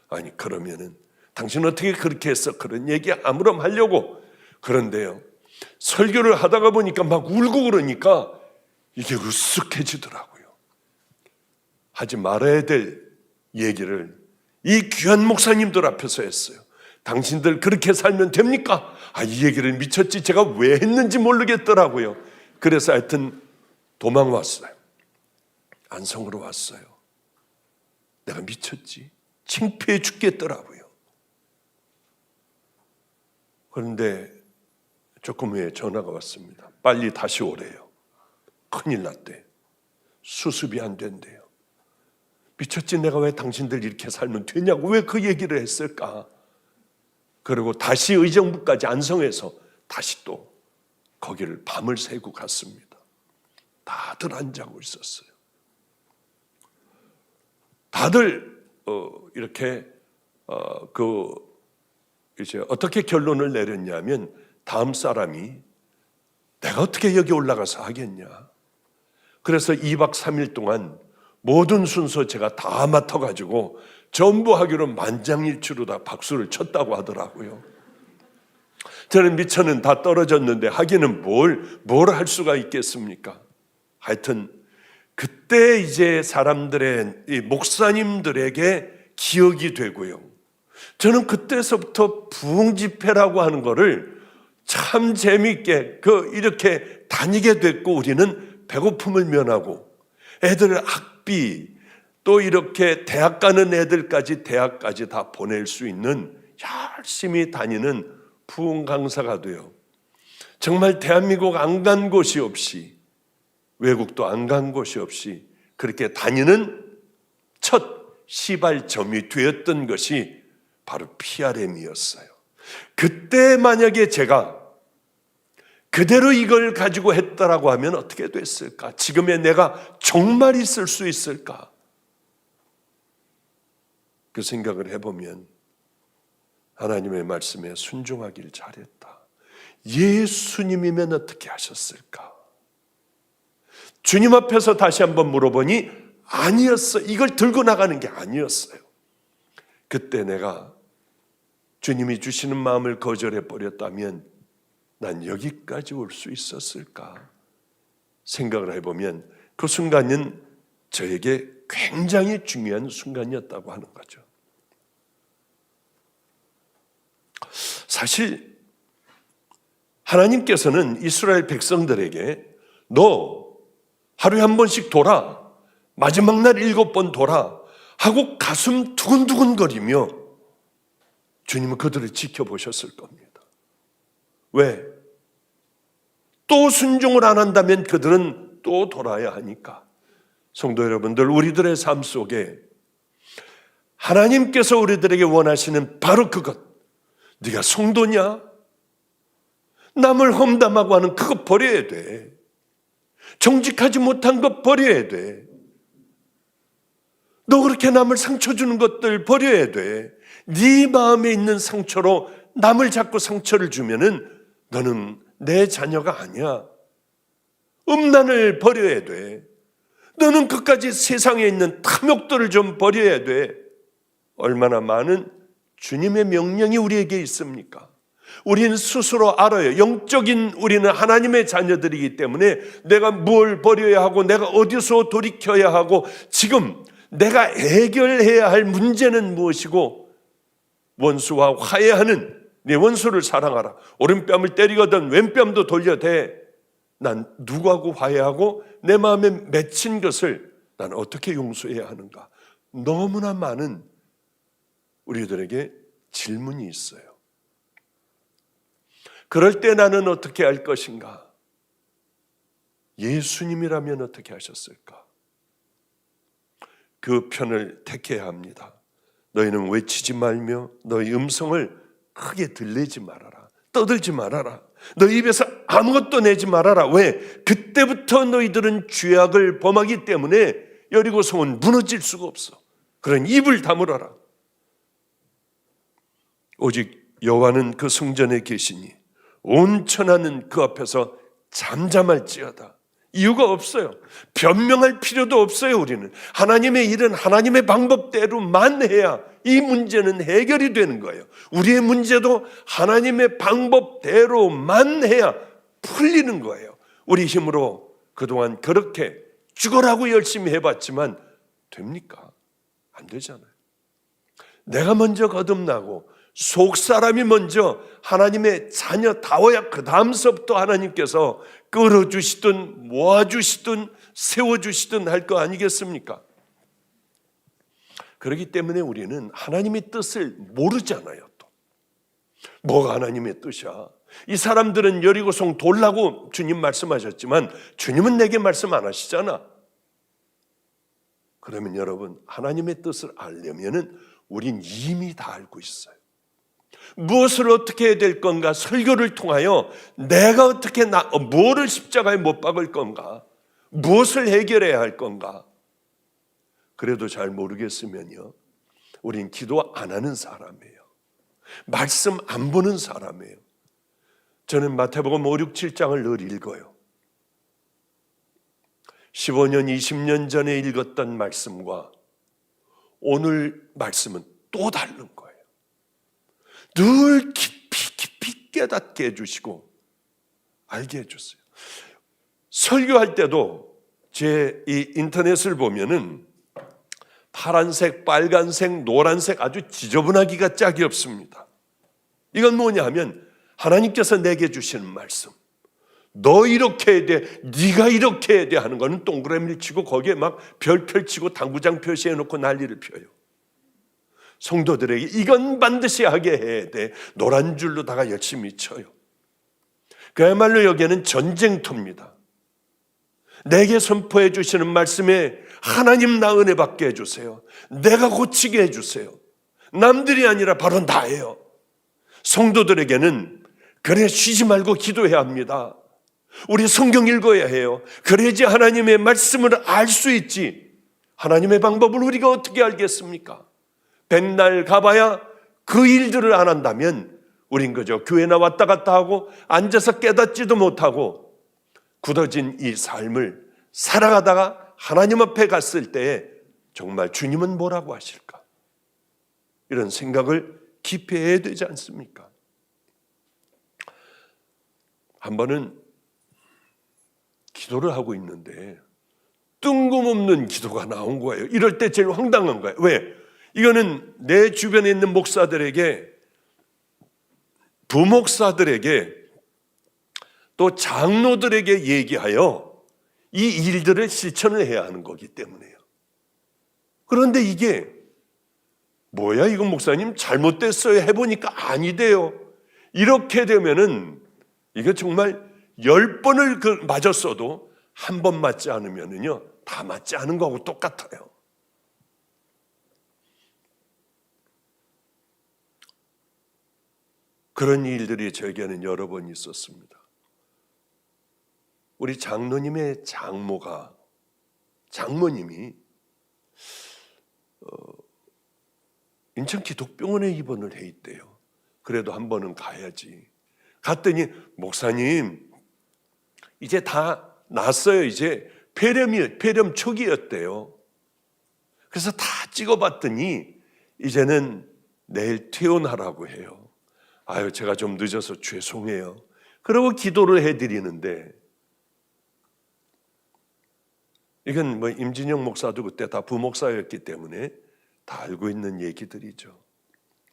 [SPEAKER 1] 아니 그러면은 당신 어떻게 그렇게 했어? 그런 얘기 아무렴 하려고. 그런데요 설교를 하다가 보니까 막 울고 그러니까 이게 으쓱해지더라고요. 하지 말아야 될 얘기를 이 귀한 목사님들 앞에서 했어요. 당신들 그렇게 살면 됩니까? 이 얘기를 미쳤지 제가 왜 했는지 모르겠더라고요. 그래서 하여튼 도망왔어요. 안성으로 왔어요. 내가 미쳤지, 창피해 죽겠더라고요. 그런데 조금 후에 전화가 왔습니다. 빨리 다시 오래요. 큰일 났대. 수습이 안 된대요. 미쳤지, 내가 왜 당신들 이렇게 살면 되냐고 왜 그 얘기를 했을까? 그리고 다시 의정부까지 안성에서 다시 또 거기를 밤을 새고 갔습니다. 다들 안 자고 있었어요. 다들 이렇게 이제 어떻게 결론을 내렸냐면 다음 사람이 내가 어떻게 여기 올라가서 하겠냐. 그래서 2박 3일 동안 모든 순서 제가 다 맡아가지고 전부 하기로 만장일치로 다 박수를 쳤다고 하더라고요. 저는 미처는 다 떨어졌는데 하기는 뭘 할 수가 있겠습니까? 하여튼 그때 이제 사람들의, 이 목사님들에게 기억이 되고요. 저는 그때서부터 부흥집회라고 하는 거를 참 재미있게 이렇게 다니게 됐고, 우리는 배고픔을 면하고 애들 학비, 또 이렇게 대학 가는 애들까지 대학까지 다 보낼 수 있는 열심히 다니는 부흥 강사가 돼요. 정말 대한민국 안 간 곳이 없이, 외국도 안 간 곳이 없이 그렇게 다니는 첫 시발점이 되었던 것이 바로 PRM이었어요. 그때 만약에 제가 그대로 이걸 가지고 했다라고 하면 어떻게 됐을까? 지금의 내가 정말 있을 수 있을까? 그 생각을 해보면 하나님의 말씀에 순종하길 잘했다. 예수님이면 어떻게 하셨을까? 주님 앞에서 다시 한번 물어보니 아니었어. 이걸 들고 나가는 게 아니었어요. 그때 내가 주님이 주시는 마음을 거절해 버렸다면 난 여기까지 올 수 있었을까? 생각을 해보면 그 순간은 저에게 굉장히 중요한 순간이었다고 하는 거죠. 사실 하나님께서는 이스라엘 백성들에게 너 하루에 한 번씩 돌아, 마지막 날 7번 돌아 하고 가슴 두근두근거리며 주님은 그들을 지켜보셨을 겁니다. 왜? 또 순종을 안 한다면 그들은 또 돌아야 하니까. 성도 여러분들, 우리들의 삶 속에 하나님께서 우리들에게 원하시는 바로 그것, 네가 성도냐? 남을 험담하고 하는 그거 버려야 돼. 정직하지 못한 것 버려야 돼. 너 그렇게 남을 상처 주는 것들 버려야 돼. 네 마음에 있는 상처로 남을 자꾸 상처를 주면은 너는 내 자녀가 아니야. 음란을 버려야 돼. 너는 끝까지 세상에 있는 탐욕들을 좀 버려야 돼. 얼마나 많은 주님의 명령이 우리에게 있습니까? 우리는 스스로 알아요. 영적인 우리는 하나님의 자녀들이기 때문에 내가 뭘 버려야 하고 내가 어디서 돌이켜야 하고 지금 내가 해결해야 할 문제는 무엇이고, 원수와 화해하는 네 원수를 사랑하라. 오른뺨을 때리거든 왼뺨도 돌려대. 난 누구하고 화해하고 내 마음에 맺힌 것을 난 어떻게 용서해야 하는가? 너무나 많은 우리들에게 질문이 있어요. 그럴 때 나는 어떻게 할 것인가? 예수님이라면 어떻게 하셨을까? 그 편을 택해야 합니다. 너희는 외치지 말며 너희 음성을 크게 들리지 말아라. 떠들지 말아라. 너희 입에서 아무것도 내지 말아라. 왜? 그때부터 너희들은 죄악을 범하기 때문에 여리고성은 무너질 수가 없어. 그런 입을 다물어라. 오직 여호와는 그 성전에 계시니 온 천하는 그 앞에서 잠잠할지어다. 이유가 없어요. 변명할 필요도 없어요. 우리는 하나님의 일은 하나님의 방법대로만 해야 이 문제는 해결이 되는 거예요. 우리의 문제도 하나님의 방법대로만 해야 풀리는 거예요. 우리 힘으로 그동안 그렇게 죽어라고 열심히 해봤지만 됩니까? 안 되잖아요. 내가 먼저 거듭나고 속 사람이 먼저 하나님의 자녀다워야 그 다음서부터 하나님께서 끌어주시든 모아주시든 세워주시든 할 거 아니겠습니까? 그렇기 때문에 우리는 하나님의 뜻을 모르잖아요. 또 뭐가 하나님의 뜻이야? 이 사람들은 여리고성 돌라고 주님 말씀하셨지만 주님은 내게 말씀 안 하시잖아. 그러면 여러분, 하나님의 뜻을 알려면은 우린 이미 다 알고 있어요. 무엇을 어떻게 해야 될 건가? 설교를 통하여 내가 어떻게 뭐를 십자가에 못 박을 건가? 무엇을 해결해야 할 건가? 그래도 잘 모르겠으면요, 우린 기도 안 하는 사람이에요. 말씀 안 보는 사람이에요. 저는 마태복음 5, 6, 7장을 늘 읽어요. 15년, 20년 전에 읽었던 말씀과 오늘 말씀은 또 다른 거예요. 늘 깊이 깨닫게 해주시고 알게 해줬어요. 설교할 때도 제 이 인터넷을 보면은 파란색, 빨간색, 노란색 아주 지저분하기가 짝이 없습니다. 이건 뭐냐 하면 하나님께서 내게 주시는 말씀. 너 이렇게 해야 돼, 네가 이렇게 해야 돼 하는 거는 동그라미를 치고 거기에 막 별 펼치고 당구장 표시해 놓고 난리를 펴요. 성도들에게 이건 반드시 하게 해야 돼. 노란 줄로다가 열심히 쳐요. 그야말로 여기에는 전쟁터입니다. 내게 선포해 주시는 말씀에 하나님 나 은혜 받게 해주세요. 내가 고치게 해주세요. 남들이 아니라 바로 나예요. 성도들에게는 그래 쉬지 말고 기도해야 합니다. 우리 성경 읽어야 해요. 그래야지 하나님의 말씀을 알 수 있지. 하나님의 방법을 우리가 어떻게 알겠습니까? 백날 가봐야 그 일들을 안 한다면 우린 그저 교회나 왔다 갔다 하고 앉아서 깨닫지도 못하고 굳어진 이 삶을 살아가다가 하나님 앞에 갔을 때에 정말 주님은 뭐라고 하실까? 이런 생각을 깊이 해야 되지 않습니까? 한 번은 기도를 하고 있는데 뜬금없는 기도가 나온 거예요. 이럴 때 제일 황당한 거예요. 왜? 이거는 내 주변에 있는 목사들에게, 부목사들에게, 또 장로들에게 얘기하여 이 일들을 실천을 해야 하는 거기 때문에요. 그런데 이게 뭐야 이거 목사님 잘못됐어요 해보니까 아니대요. 이렇게 되면은 이게 정말 10번을 맞았어도 한 번 맞지 않으면은요 다 맞지 않은 거하고 똑같아요. 그런 일들이 저에게는 여러 번 있었습니다. 우리 장로님의 장모님이 인천 기독병원에 입원을 해 있대요. 그래도 한 번은 가야지. 갔더니 목사님 이제 다 났어요. 이제 폐렴 초기였대요. 그래서 다 찍어봤더니 이제는 내일 퇴원하라고 해요. 아유 제가 좀 늦어서 죄송해요. 그러고 기도를 해드리는데 이건 뭐 임진영 목사도 그때 다 부목사였기 때문에 다 알고 있는 얘기들이죠.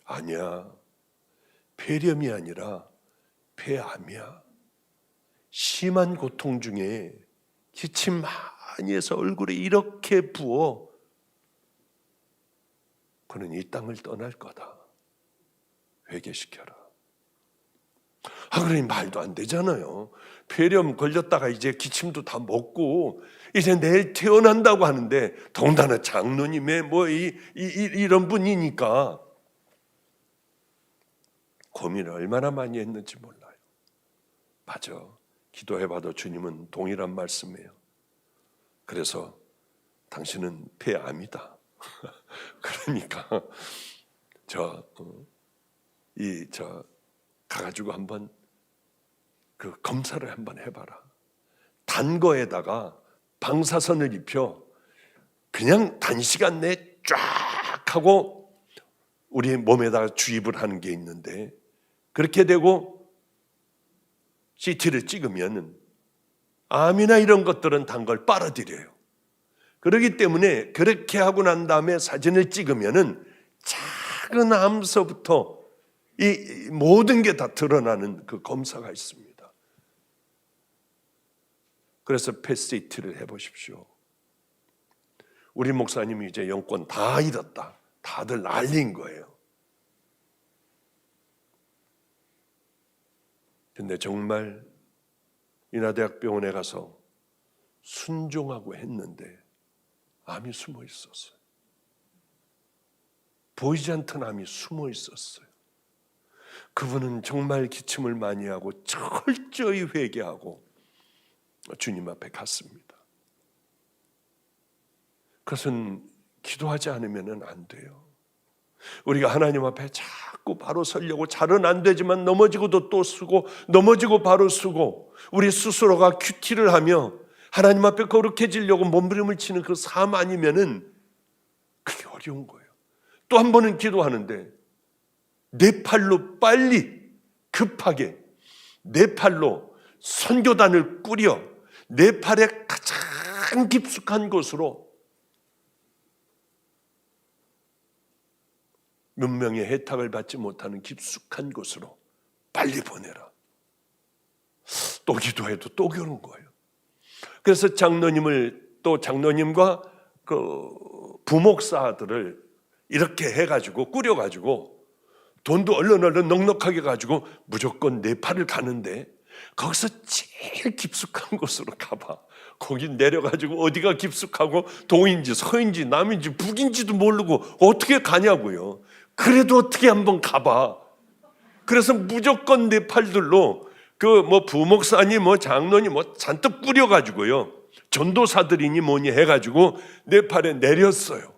[SPEAKER 1] 아니야, 폐렴이 아니라 폐암이야. 심한 고통 중에 기침 많이 해서 얼굴에 이렇게 부어 그는 이 땅을 떠날 거다. 회개시켜라. 그러니 말도 안 되잖아요. 폐렴 걸렸다가 이제 기침도 다 먹고 이제 내일 퇴원한다고 하는데 더군다나 장로님의 이런 분이니까 고민을 얼마나 많이 했는지 몰라요. 맞아. 기도해봐도 주님은 동일한 말씀이에요. 그래서 당신은 폐암이다. 그러니까 가가지고 한번 그 검사를 한번 해봐라. 단 거에다가 방사선을 입혀 그냥 단시간 내에 쫙 하고 우리 몸에다가 주입을 하는 게 있는데 그렇게 되고 CT를 찍으면 암이나 이런 것들은 단 걸 빨아들여요. 그렇기 때문에 그렇게 하고 난 다음에 사진을 찍으면은 작은 암서부터 이 모든 게 다 드러나는 그 검사가 있습니다. 그래서 펫CT를 해보십시오. 우리 목사님이 이제 영권 다 잃었다. 다들 난리인 거예요. 근데 정말 인하대학병원에 가서 순종하고 했는데 암이 숨어 있었어요. 보이지 않던 암이 숨어 있었어요. 그분은 정말 기침을 많이 하고 철저히 회개하고 주님 앞에 갔습니다. 그것은 기도하지 않으면 안 돼요. 우리가 하나님 앞에 자꾸 바로 서려고 잘은 안 되지만 넘어지고도 또 쓰고 넘어지고 바로 쓰고 우리 스스로가 큐티를 하며 하나님 앞에 거룩해지려고 몸부림을 치는 그 삶 아니면은 그게 어려운 거예요. 또 한 번은 기도하는데 내 팔로 빨리 급하게 네팔로 선교단을 꾸려 네팔의 가장 깊숙한 곳으로 문명의 혜택을 받지 못하는 깊숙한 곳으로 빨리 보내라. 또 기도해도 또 겨눈 거예요. 그래서 장로님과 그 부목사들을 이렇게 해가지고 꾸려가지고 돈도 얼른 넉넉하게 가지고 무조건 네팔을 가는데 거기서 제일 깊숙한 곳으로 가봐. 거기 내려가지고 어디가 깊숙하고 동인지 서인지 남인지 북인지도 모르고 어떻게 가냐고요. 그래도 어떻게 한번 가봐. 그래서 무조건 네팔들로 그 부목사니 장로니 잔뜩 뿌려가지고요. 전도사들이니 뭐니 해가지고 네팔에 내렸어요.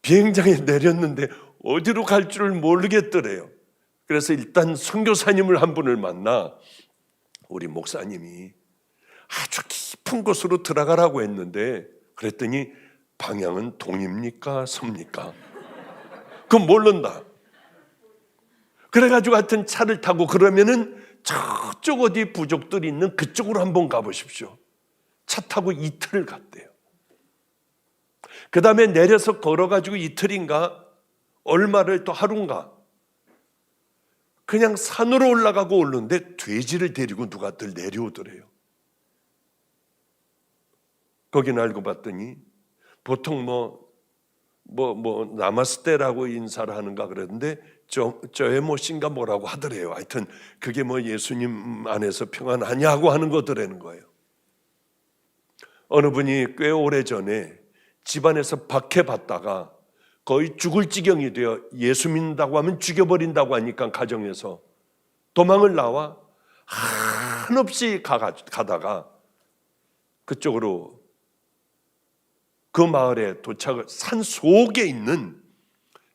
[SPEAKER 1] 비행장에 내렸는데 어디로 갈 줄을 모르겠더래요. 그래서 일단 선교사님을 한 분을 만나 우리 목사님이 아주 깊은 곳으로 들어가라고 했는데 그랬더니 방향은 동입니까 서입니까? 그건 모른다. 그래가지고 하여튼 차를 타고 그러면은 저쪽 어디 부족들이 있는 그쪽으로 한번 가보십시오. 차 타고 이틀을 갔대요. 그 다음에 내려서 걸어가지고 이틀인가 얼마를 또 하루인가 그냥 산으로 올라가고 오는데 돼지를 데리고 누가들 내려오더래요. 거긴 알고 봤더니 보통 나마스테라고 인사를 하는가 그랬는데 저의 뭐신가 뭐라고 하더래요. 하여튼 그게 예수님 안에서 평안하냐고 하는 거더라는 거예요. 어느 분이 꽤 오래전에 집안에서 박해받다가 거의 죽을 지경이 되어 예수 믿는다고 하면 죽여버린다고 하니까 가정에서 도망을 나와 한없이 가다가 그쪽으로 그 마을에 도착을 산 속에 있는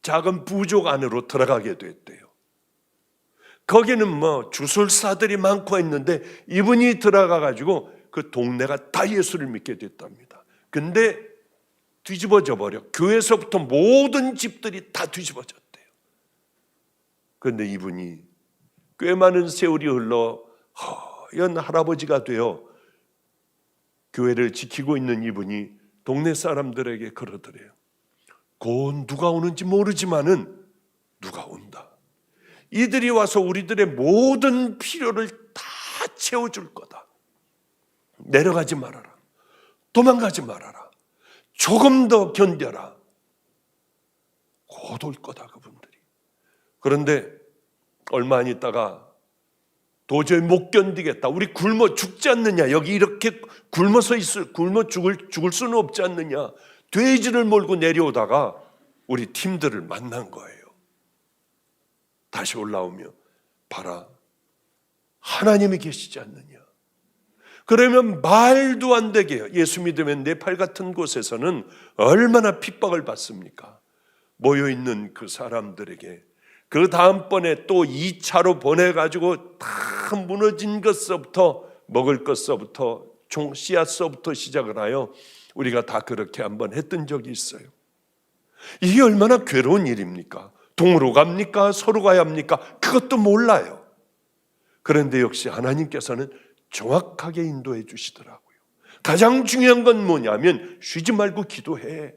[SPEAKER 1] 작은 부족 안으로 들어가게 됐대요. 거기는 주술사들이 많고 했는데 이분이 들어가가지고 그 동네가 다 예수를 믿게 됐답니다. 근데 뒤집어져 버려. 교회에서부터 모든 집들이 다 뒤집어졌대요. 그런데 이분이 꽤 많은 세월이 흘러 허연 할아버지가 되어 교회를 지키고 있는 이분이 동네 사람들에게 그러더래요. 곧 누가 오는지 모르지만은 누가 온다. 이들이 와서 우리들의 모든 필요를 다 채워줄 거다. 내려가지 말아라. 도망가지 말아라. 조금 더 견뎌라. 곧 올 거다 그분들이. 그런데 얼마 안 있다가 도저히 못 견디겠다. 우리 굶어 죽지 않느냐. 여기 이렇게 굶어 죽을 수는 없지 않느냐. 돼지를 몰고 내려오다가 우리 팀들을 만난 거예요. 다시 올라오며 봐라. 하나님이 계시지 않느냐. 그러면 말도 안 되게 해요. 예수 믿으면 네팔 같은 곳에서는 얼마나 핍박을 받습니까? 모여있는 그 사람들에게 그 다음번에 또 2차로 보내가지고 다 무너진 것서부터 먹을 것서부터 씨앗서부터 시작을 하여 우리가 다 그렇게 한번 했던 적이 있어요. 이게 얼마나 괴로운 일입니까? 동으로 갑니까? 서로 가야 합니까? 그것도 몰라요. 그런데 역시 하나님께서는 정확하게 인도해 주시더라고요. 가장 중요한 건 뭐냐면 쉬지 말고 기도해.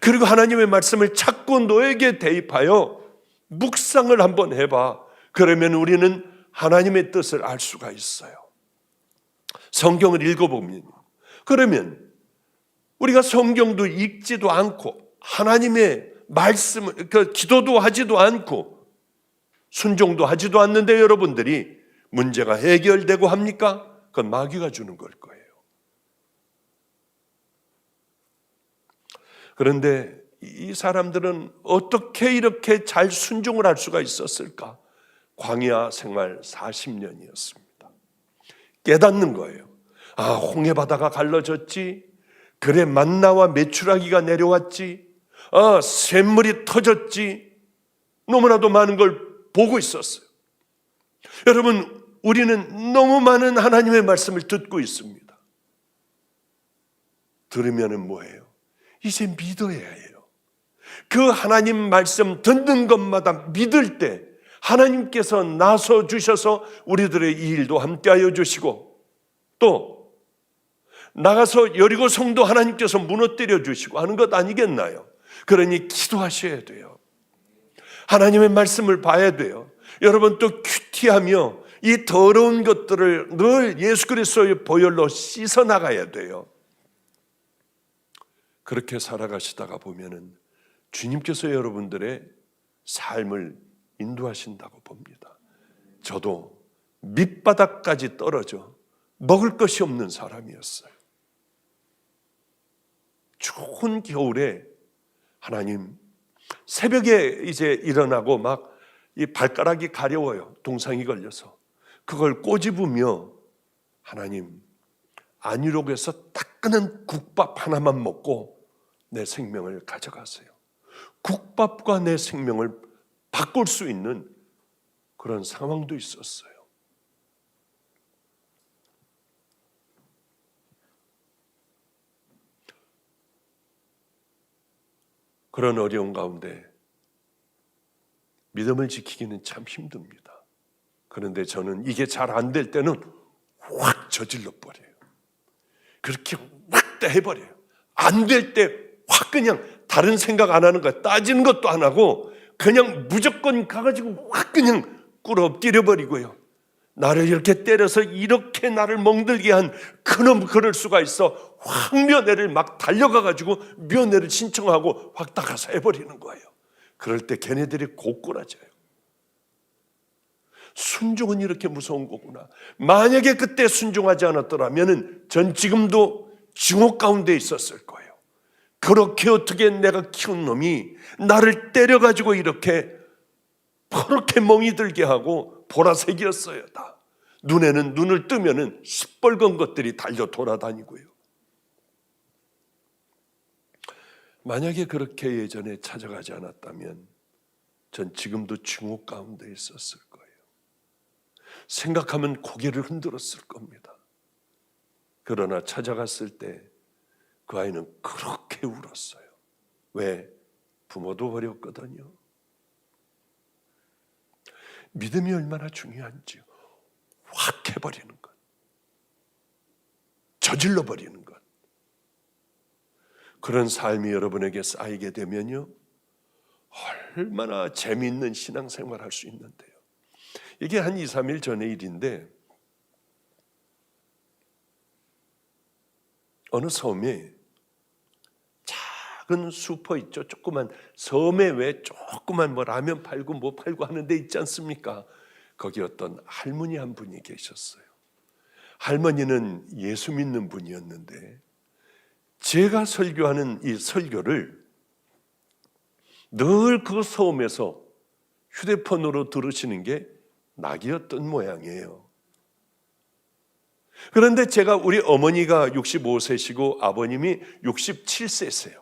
[SPEAKER 1] 그리고 하나님의 말씀을 찾고 너에게 대입하여 묵상을 한번 해봐. 그러면 우리는 하나님의 뜻을 알 수가 있어요. 성경을 읽어보면 그러면 우리가 성경도 읽지도 않고 하나님의 말씀을 기도도 하지도 않고 순종도 하지도 않는데 여러분들이 문제가 해결되고 합니까? 그건 마귀가 주는 걸 거예요. 그런데 이 사람들은 어떻게 이렇게 잘 순종을 할 수가 있었을까? 광야 생활 40년이었습니다. 깨닫는 거예요. 아, 홍해바다가 갈라졌지. 그래 만나와 메추라기가 내려왔지. 아, 샘물이 터졌지. 너무나도 많은 걸 보고 있었어요. 여러분, 우리는 너무 많은 하나님의 말씀을 듣고 있습니다. 들으면은 뭐예요? 이제 믿어야 해요. 그 하나님 말씀 듣는 것마다 믿을 때 하나님께서 나서 주셔서 우리들의 이 일도 함께하여 주시고, 또 나가서 여리고 성도 하나님께서 무너뜨려 주시고 하는 것 아니겠나요? 그러니 기도하셔야 돼요. 하나님의 말씀을 봐야 돼요. 여러분, 또 큐티하며 이 더러운 것들을 늘 예수 그리스도의 보혈로 씻어 나가야 돼요. 그렇게 살아가시다가 보면은 주님께서 여러분들의 삶을 인도하신다고 봅니다. 저도 밑바닥까지 떨어져 먹을 것이 없는 사람이었어요. 추운 겨울에 하나님, 새벽에 이제 일어나고 막 이 발가락이 가려워요. 동상이 걸려서. 그걸 꼬집으며 하나님, 안위록에서 따끈한 국밥 하나만 먹고 내 생명을 가져가세요. 국밥과 내 생명을 바꿀 수 있는 그런 상황도 있었어요. 그런 어려운 가운데 믿음을 지키기는 참 힘듭니다. 그런데 저는 이게 잘 안 될 때는 확 저질러 버려요. 그렇게 확 다 해버려요. 안 될 때 확 그냥 다른 생각 안 하는 거야. 따지는 것도 안 하고 그냥 무조건 가가지고 확 그냥 꿇어엎드려 버리고요. 나를 이렇게 때려서 이렇게 나를 멍들게 한 그놈 그럴 수가 있어. 확 면회를 막 달려가가지고 면회를 신청하고 확 나가서 해버리는 거예요. 그럴 때 걔네들이 고꾸라져요. 순종은 이렇게 무서운 거구나. 만약에 그때 순종하지 않았더라면 전 지금도 지옥 가운데 있었을 거예요. 그렇게 어떻게 내가 키운 놈이 나를 때려가지고 이렇게 그렇게 멍이 들게 하고 보라색이었어요. 다 눈에는 눈을 뜨면은 시뻘건 것들이 달려 돌아다니고요. 만약에 그렇게 예전에 찾아가지 않았다면 전 지금도 중옥 가운데 있었을 거예요. 생각하면 고개를 흔들었을 겁니다. 그러나 찾아갔을 때 그 아이는 그렇게 울었어요. 왜? 부모도 버렸거든요. 믿음이 얼마나 중요한지 확 해버리는 것, 저질러 버리는 것, 그런 삶이 여러분에게 쌓이게 되면요, 얼마나 재미있는 신앙생활 할 수 있는데요. 이게 한 2, 3일 전의 일인데 어느 섬에 작은 슈퍼 있죠. 조그만 섬에 왜 조그만 뭐 라면 팔고 뭐 팔고 하는 데 있지 않습니까? 거기 어떤 할머니 한 분이 계셨어요. 할머니는 예수 믿는 분이었는데 제가 설교하는 이 설교를 늘 그 섬에서 휴대폰으로 들으시는 게 낙이었던 모양이에요. 그런데 제가 우리 어머니가 65세시고 아버님이 67세세요.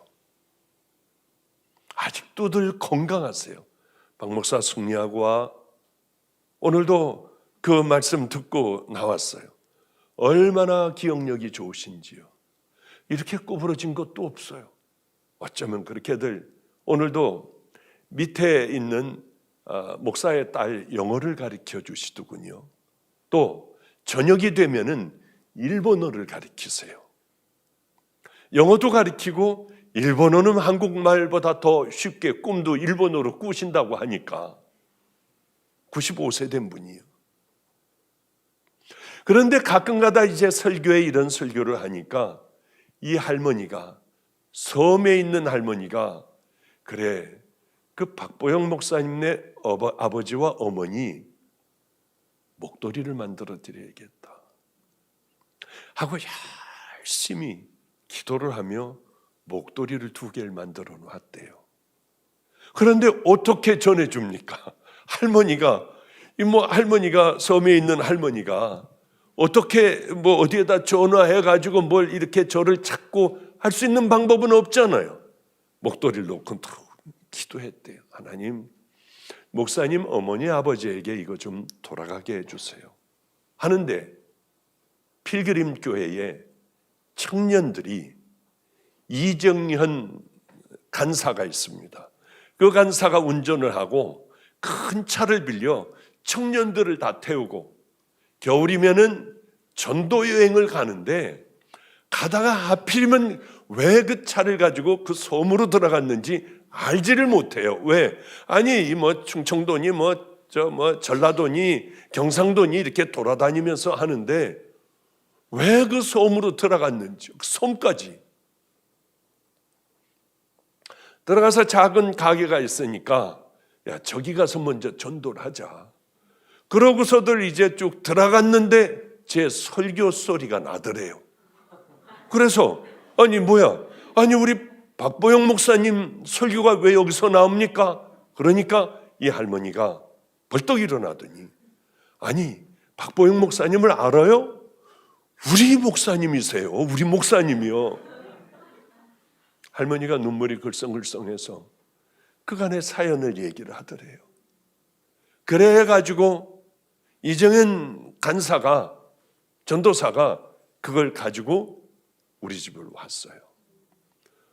[SPEAKER 1] 아직도 늘 건강하세요. 박 목사 승리하고 와. 오늘도 그 말씀 듣고 나왔어요. 얼마나 기억력이 좋으신지요. 이렇게 구부러진 것도 없어요. 어쩌면 그렇게들 오늘도 밑에 있는 목사의 딸 영어를 가르쳐 주시더군요. 또 저녁이 되면은 일본어를 가르치세요. 영어도 가르치고 일본어는 한국말보다 더 쉽게 꿈도 일본어로 꾸신다고 하니까 95세 된 분이에요. 그런데 가끔가다 이제 설교에 이런 설교를 하니까 이 할머니가, 섬에 있는 할머니가, 그래, 그 박보영 목사님네 아버지와 어머니 목도리를 만들어 드려야겠다 하고 열심히 기도를 하며 목도리를 2개를 만들어 놨대요. 그런데 어떻게 전해줍니까? 할머니가 섬에 있는 할머니가 어떻게 뭐 어디에다 전화해가지고 뭘 이렇게 저를 찾고 할 수 있는 방법은 없잖아요. 목도리를 놓고 기도했대요. 하나님, 목사님 어머니 아버지에게 이거 좀 돌아가게 해주세요 하는데 필그림 교회에 청년들이 이정현 간사가 있습니다. 그 간사가 운전을 하고 큰 차를 빌려 청년들을 다 태우고 겨울이면은 전도 여행을 가는데 가다가 하필이면 왜 그 차를 가지고 그 섬으로 들어갔는지 알지를 못해요. 왜? 아니 뭐 충청도니 전라도니 경상도니 이렇게 돌아다니면서 하는데 왜 그 섬으로 들어갔는지, 그 섬까지 들어가서 작은 가게가 있으니까 야 저기 가서 먼저 전도를 하자. 그러고서들 이제 쭉 들어갔는데 제 설교 소리가 나더래요. 그래서 아니 뭐야? 아니 우리 박보영 목사님 설교가 왜 여기서 나옵니까? 그러니까 이 할머니가 벌떡 일어나더니 아니 박보영 목사님을 알아요? 우리 목사님이세요. 우리 목사님이요. 할머니가 눈물이 글썽글썽해서 그간의 사연을 얘기를 하더래요. 그래가지고 이정현 간사가 전도사가 그걸 가지고 우리 집으로 왔어요.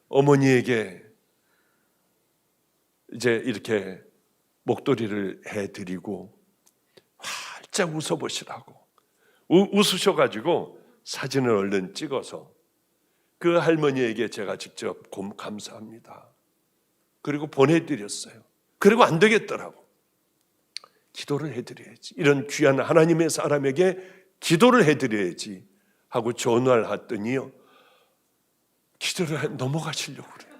[SPEAKER 1] 어머니에게 이제 이렇게 목도리를 해드리고 활짝 웃어보시라고 웃으셔가지고 사진을 얼른 찍어서 그 할머니에게 제가 직접 감사합니다. 그리고 보내드렸어요. 그리고 안 되겠더라고. 기도를 해드려야지. 이런 귀한 하나님의 사람에게 기도를 해드려야지 하고 전화를 했더니요. 기도를 넘어가시려고 그래요.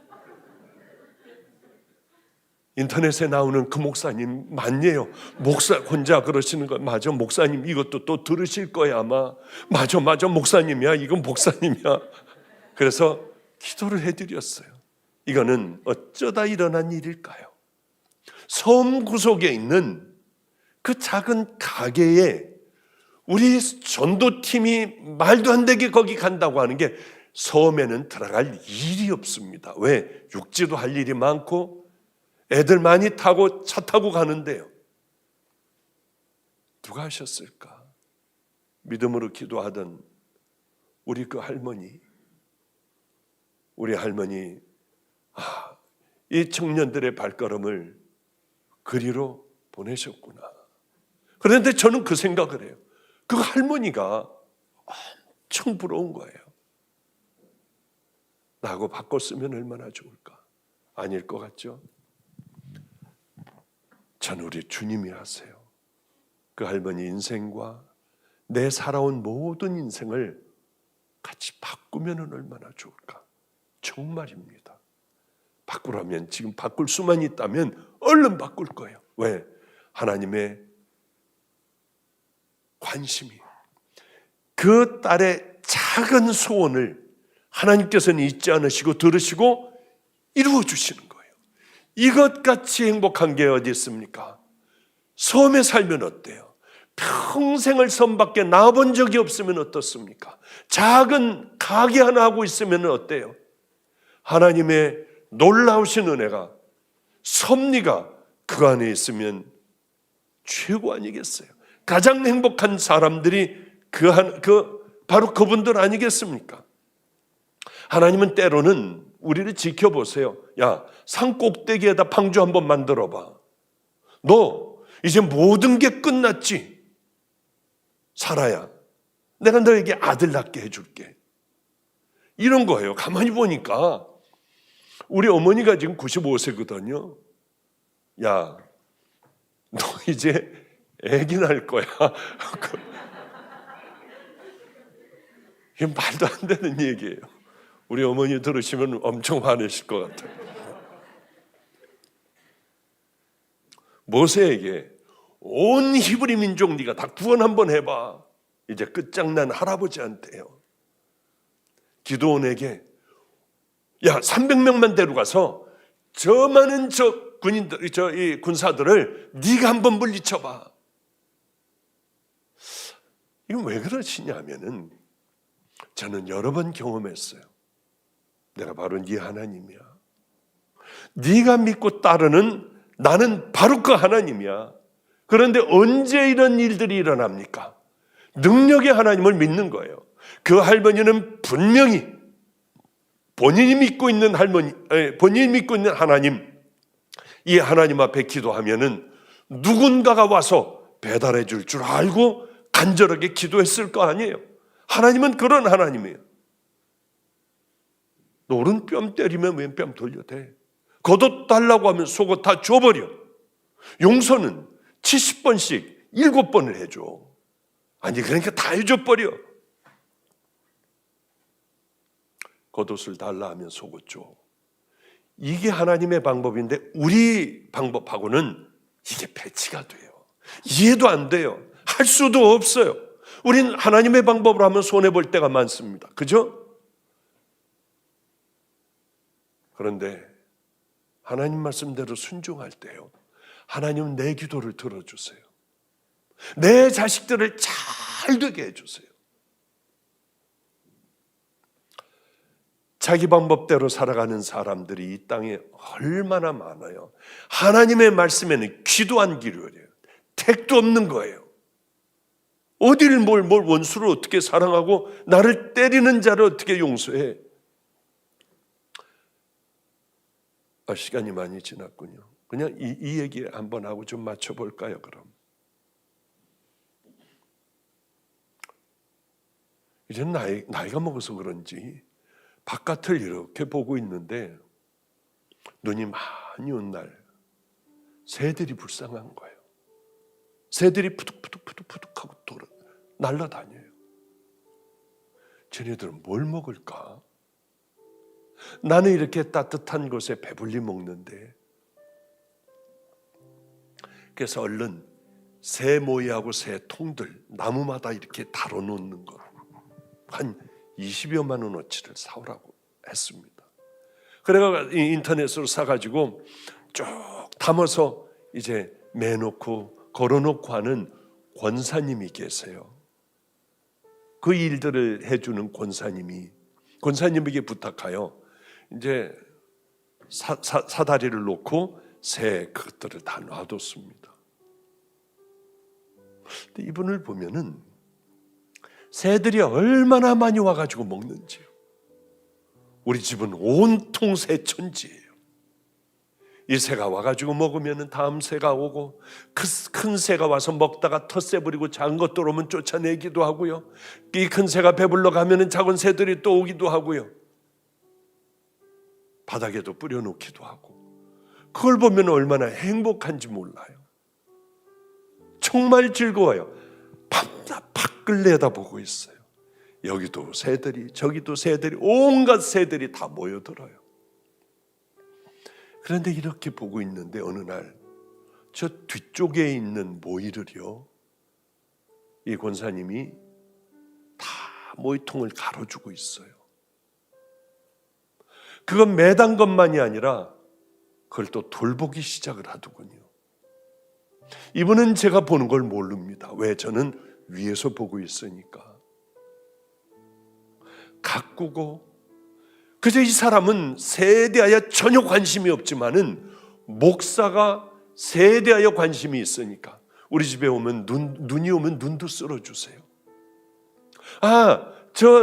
[SPEAKER 1] 인터넷에 나오는 그 목사님 맞네요. 목사 혼자 그러시는 거 맞아. 목사님 이것도 또 들으실 거야 아마. 맞아 목사님이야. 이건 목사님이야. 그래서 기도를 해드렸어요. 이거는 어쩌다 일어난 일일까요? 섬 구석에 있는 그 작은 가게에 우리 전도팀이 말도 안 되게 거기 간다고 하는 게 섬에는 들어갈 일이 없습니다. 왜? 육지도 할 일이 많고 애들 많이 타고 차 타고 가는데요. 누가 하셨을까? 믿음으로 기도하던 우리 그 할머니, 이 청년들의 발걸음을 그리로 보내셨구나. 그런데 저는 그 생각을 해요. 그 할머니가 엄청 부러운 거예요. 나하고 바꿨으면 얼마나 좋을까? 아닐 것 같죠? 전 우리 주님이 아세요. 그 할머니 인생과 내 살아온 모든 인생을 같이 바꾸면 얼마나 좋을까? 정말입니다. 바꾸라면 지금 바꿀 수만 있다면 얼른 바꿀 거예요. 왜? 하나님의 관심이 그 딸의 작은 소원을 하나님께서는 잊지 않으시고 들으시고 이루어 주시는 거예요. 이것같이 행복한 게 어디 있습니까? 섬에 살면 어때요? 평생을 섬 밖에 나와본 적이 없으면 어떻습니까? 작은 가게 하나 하고 있으면 어때요? 하나님의 놀라우신 은혜가 섭리가 그 안에 있으면 최고 아니겠어요? 가장 행복한 사람들이 바로 그분들 아니겠습니까? 하나님은 때로는 우리를 지켜보세요. 야, 산 꼭대기에다 방주 한번 만들어봐. 너 이제 모든 게 끝났지? 살아야 내가 너에게 아들 낳게 해줄게. 이런 거예요. 가만히 보니까 우리 어머니가 지금 95세거든요. 야, 너 이제 애기 낳을 거야. 이게 말도 안 되는 얘기예요. 우리 어머니 들으시면 엄청 화내실 것 같아요. 모세에게 온 히브리 민족 네가 다 구원 한번 해봐. 이제 끝장난 할아버지한테요. 기드온에게 야 300명만 데려가서 저 많은 이 군사들을 네가 한번 물리쳐봐. 이건 왜 그러시냐면은 저는 여러 번 경험했어요. 내가 바로 네 하나님이야. 네가 믿고 따르는 나는 바로 그 하나님이야. 그런데 언제 이런 일들이 일어납니까? 능력의 하나님을 믿는 거예요. 그 할머니는 분명히 본인이 믿고 있는 하나님, 이 하나님 앞에 기도하면은 누군가가 와서 배달해 줄 줄 알고 간절하게 기도했을 거 아니에요. 하나님은 그런 하나님이에요. 노른 뺨 때리면 왼뺨 돌려대. 겉옷 달라고 하면 속옷 다 줘버려. 용서는 70번씩 7번을 해줘. 아니 그러니까 다 해줘버려. 겉옷을 달라 하면 속옷 줘. 이게 하나님의 방법인데 우리 방법하고는 이게 배치가 돼요. 이해도 안 돼요. 할 수도 없어요. 우린 하나님의 방법으로 하면 손해볼 때가 많습니다. 그죠? 그런데 하나님 말씀대로 순종할 때요, 하나님은 내 기도를 들어주세요. 내 자식들을 잘 되게 해주세요. 자기 방법대로 살아가는 사람들이 이 땅에 얼마나 많아요. 하나님의 말씀에는 귀도 안 기울여요. 택도 없는 거예요. 어디를 뭘 원수를 어떻게 사랑하고 나를 때리는 자를 어떻게 용서해. 시간이 많이 지났군요. 그냥 이 얘기 한번 하고 좀 맞춰볼까요? 그럼 이제 나이가 먹어서 그런지 바깥을 이렇게 보고 있는데 눈이 많이 온 날 새들이 불쌍한 거예요. 새들이 푸득푸득하고 날아다녀요. 쟤네들은 뭘 먹을까? 나는 이렇게 따뜻한 곳에 배불리 먹는데. 그래서 얼른 새 모이하고 새 통들 나무마다 이렇게 다뤄놓는 거 한 20여만 원어치를 사오라고 했습니다. 그래가 인터넷으로 사가지고 쭉 담아서 이제 매놓고 걸어놓고 하는 권사님이 계세요. 그 일들을 해주는 권사님에게 부탁하여 이제 사다리를 놓고 새 그것들을 다 놔뒀습니다. 근데 이분을 보면은 새들이 얼마나 많이 와가지고 먹는지요. 우리 집은 온통 새천지예요. 이 새가 와가지고 먹으면 다음 새가 오고, 큰 새가 와서 먹다가 텃세 부리고 작은 것들 오면 쫓아내기도 하고요. 이 큰 새가 배불러 가면 작은 새들이 또 오기도 하고요. 바닥에도 뿌려놓기도 하고. 그걸 보면 얼마나 행복한지 몰라요. 정말 즐거워요. 밤낮 밖을 내다보고 있어요. 여기도 새들이, 저기도 새들이, 온갖 새들이 다 모여들어요. 그런데 이렇게 보고 있는데 어느 날 저 뒤쪽에 있는 모이를요, 이 권사님이 다 모이통을 가로주고 있어요. 그건 매단 것만이 아니라 그걸 또 돌보기 시작을 하더군요. 이분은 제가 보는 걸 모릅니다. 왜? 저는 위에서 보고 있으니까. 가꾸고. 그래서 이 사람은 새에 대하여 전혀 관심이 없지만은 목사가 새에 대하여 관심이 있으니까 우리 집에 오면 눈이 오면 눈도 쓸어주세요.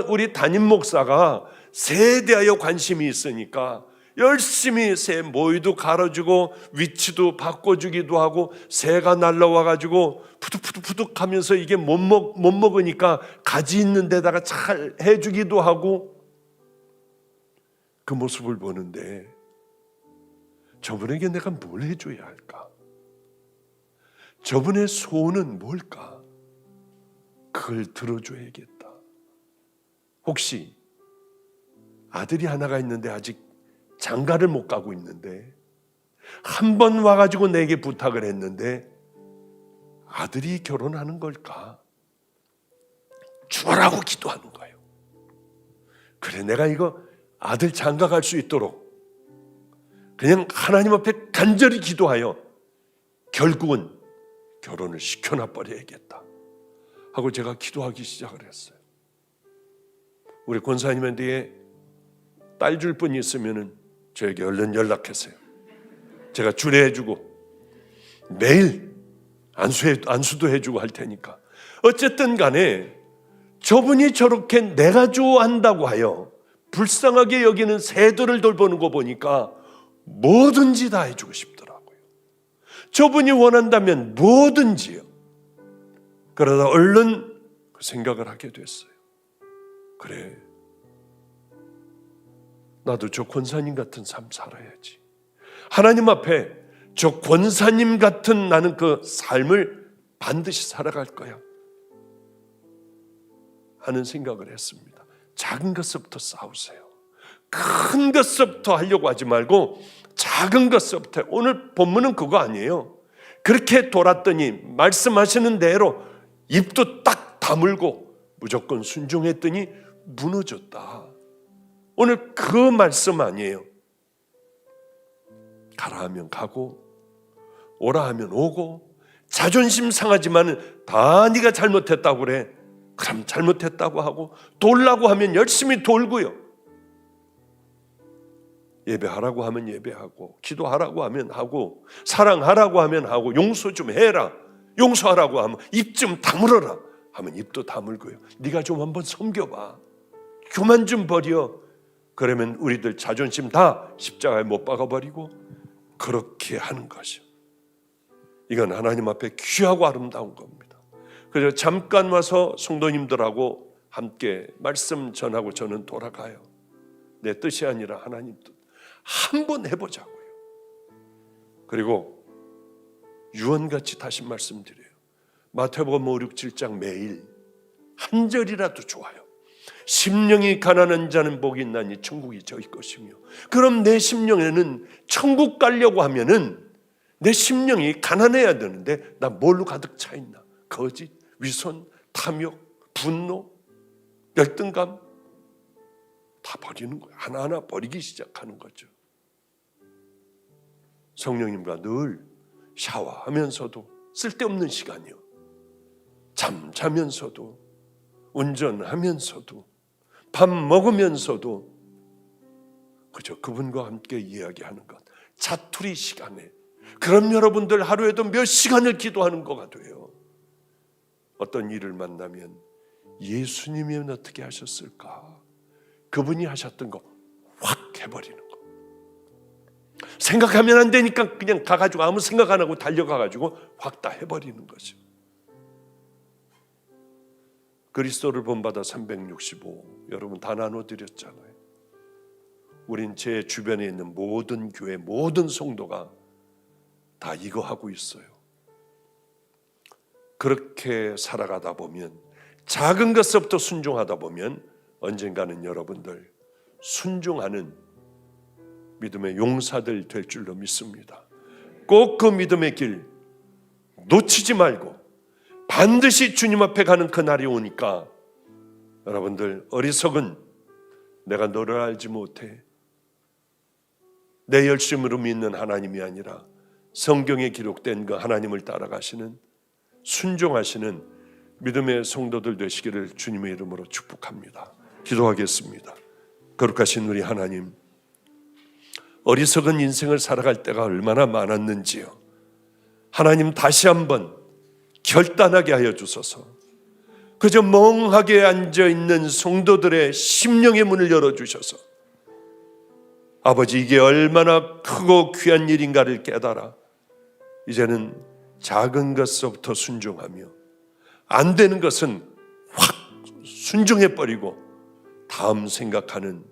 [SPEAKER 1] 우리 담임 목사가 새에 대하여 관심이 있으니까 열심히 새 모이도 갈아주고 위치도 바꿔주기도 하고, 새가 날라와가지고 푸득푸득 하면서 이게 못 먹으니까 가지 있는 데다가 잘 해주기도 하고. 그 모습을 보는데 저분에게 내가 뭘 해줘야 할까? 저분의 소원은 뭘까? 그걸 들어줘야겠다. 혹시 아들이 하나가 있는데 아직 장가를 못 가고 있는데 한 번 와가지고 내게 부탁을 했는데 아들이 결혼하는 걸까? 주라고 기도하는 거예요. 그래, 내가 이거 아들 장가 갈 수 있도록 그냥 하나님 앞에 간절히 기도하여 결국은 결혼을 시켜놔 버려야겠다 하고 제가 기도하기 시작을 했어요. 우리 권사님한테 딸 줄 분이 있으면은 저에게 얼른 연락했어요. 제가 주례해주고 매일 안수도 해주고 할 테니까. 어쨌든 간에 저분이 저렇게 내가 좋아한다고 하여 불쌍하게 여기는 새들을 돌보는 거 보니까 뭐든지 다 해주고 싶더라고요. 저분이 원한다면 뭐든지요. 그러다 얼른 그 생각을 하게 됐어요. 그래, 나도 저 권사님 같은 삶 살아야지. 하나님 앞에 저 권사님 같은 나는 그 삶을 반드시 살아갈 거야 하는 생각을 했습니다. 작은 것부터 싸우세요. 큰 것부터 하려고 하지 말고 작은 것부터. 오늘 본문은 그거 아니에요. 그렇게 돌았더니 말씀하시는 대로 입도 딱 다물고 무조건 순종했더니 무너졌다. 오늘 그 말씀 아니에요. 가라 하면 가고 오라 하면 오고, 자존심 상하지만 다 네가 잘못했다고 그래. 그럼 잘못했다고 하고, 돌라고 하면 열심히 돌고요. 예배하라고 하면 예배하고, 기도하라고 하면 하고, 사랑하라고 하면 하고, 용서 좀 해라, 용서하라고 하면 입 좀 다물어라 하면 입도 다물고요. 네가 좀 한번 섬겨봐, 교만 좀 버려. 그러면 우리들 자존심 다 십자가에 못 박아버리고 그렇게 하는 것이요. 이건 하나님 앞에 귀하고 아름다운 겁니다. 그래서 잠깐 와서 성도님들하고 함께 말씀 전하고 저는 돌아가요. 내 뜻이 아니라 하나님 뜻 한번 해보자고요. 그리고 유언같이 다시 말씀드려요. 마태복음 5, 6, 7장 매일 한 절이라도 좋아요. 심령이 가난한 자는 복이 있나니 천국이 저희 것이며. 그럼 내 심령에는 천국 가려고 하면은 내 심령이 가난해야 되는데 나 뭘로 가득 차 있나? 거짓, 위선, 탐욕, 분노, 열등감 다 버리는 거예요. 하나하나 버리기 시작하는 거죠. 성령님과 늘 샤워하면서도, 쓸데없는 시간이요, 잠자면서도, 운전하면서도, 밥 먹으면서도 그저 그분과 함께 이야기하는 것, 자투리 시간에. 그럼 여러분들 하루에도 몇 시간을 기도하는 거가 돼요. 어떤 일을 만나면 예수님이면 어떻게 하셨을까? 그분이 하셨던 거 확 해버리는 거. 생각하면 안 되니까 그냥 가가지고 아무 생각 안 하고 달려가가지고 확 다 해버리는 거죠. 그리스도를 본받아 365 여러분 다 나눠드렸잖아요. 우린 제 주변에 있는 모든 교회, 모든 성도가 다 이거 하고 있어요. 그렇게 살아가다 보면, 작은 것부터 순종하다 보면 언젠가는 여러분들 순종하는 믿음의 용사들 될 줄로 믿습니다. 꼭 그 믿음의 길 놓치지 말고 반드시 주님 앞에 가는 그날이 오니까 여러분들, 어리석은 내가 너를 알지 못해, 내 열심으로 믿는 하나님이 아니라 성경에 기록된 그 하나님을 따라가시는, 순종하시는 믿음의 성도들 되시기를 주님의 이름으로 축복합니다. 기도하겠습니다. 거룩하신 우리 하나님, 어리석은 인생을 살아갈 때가 얼마나 많았는지요. 하나님, 다시 한번 결단하게 하여 주소서. 그저 멍하게 앉아있는 성도들의 심령의 문을 열어주셔서 아버지, 이게 얼마나 크고 귀한 일인가를 깨달아 이제는 작은 것서부터 순종하며 안 되는 것은 확 순종해버리고 다음 생각하는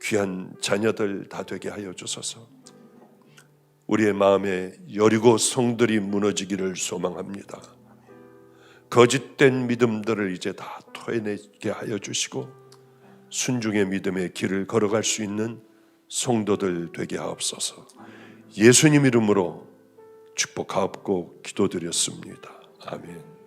[SPEAKER 1] 귀한 자녀들 다 되게 하여 주소서. 우리의 마음에 여리고 성들이 무너지기를 소망합니다. 거짓된 믿음들을 이제 다 토해내게 하여 주시고 순종의 믿음의 길을 걸어갈 수 있는 성도들 되게 하옵소서. 예수님 이름으로 축복하옵고 기도드렸습니다. 아멘.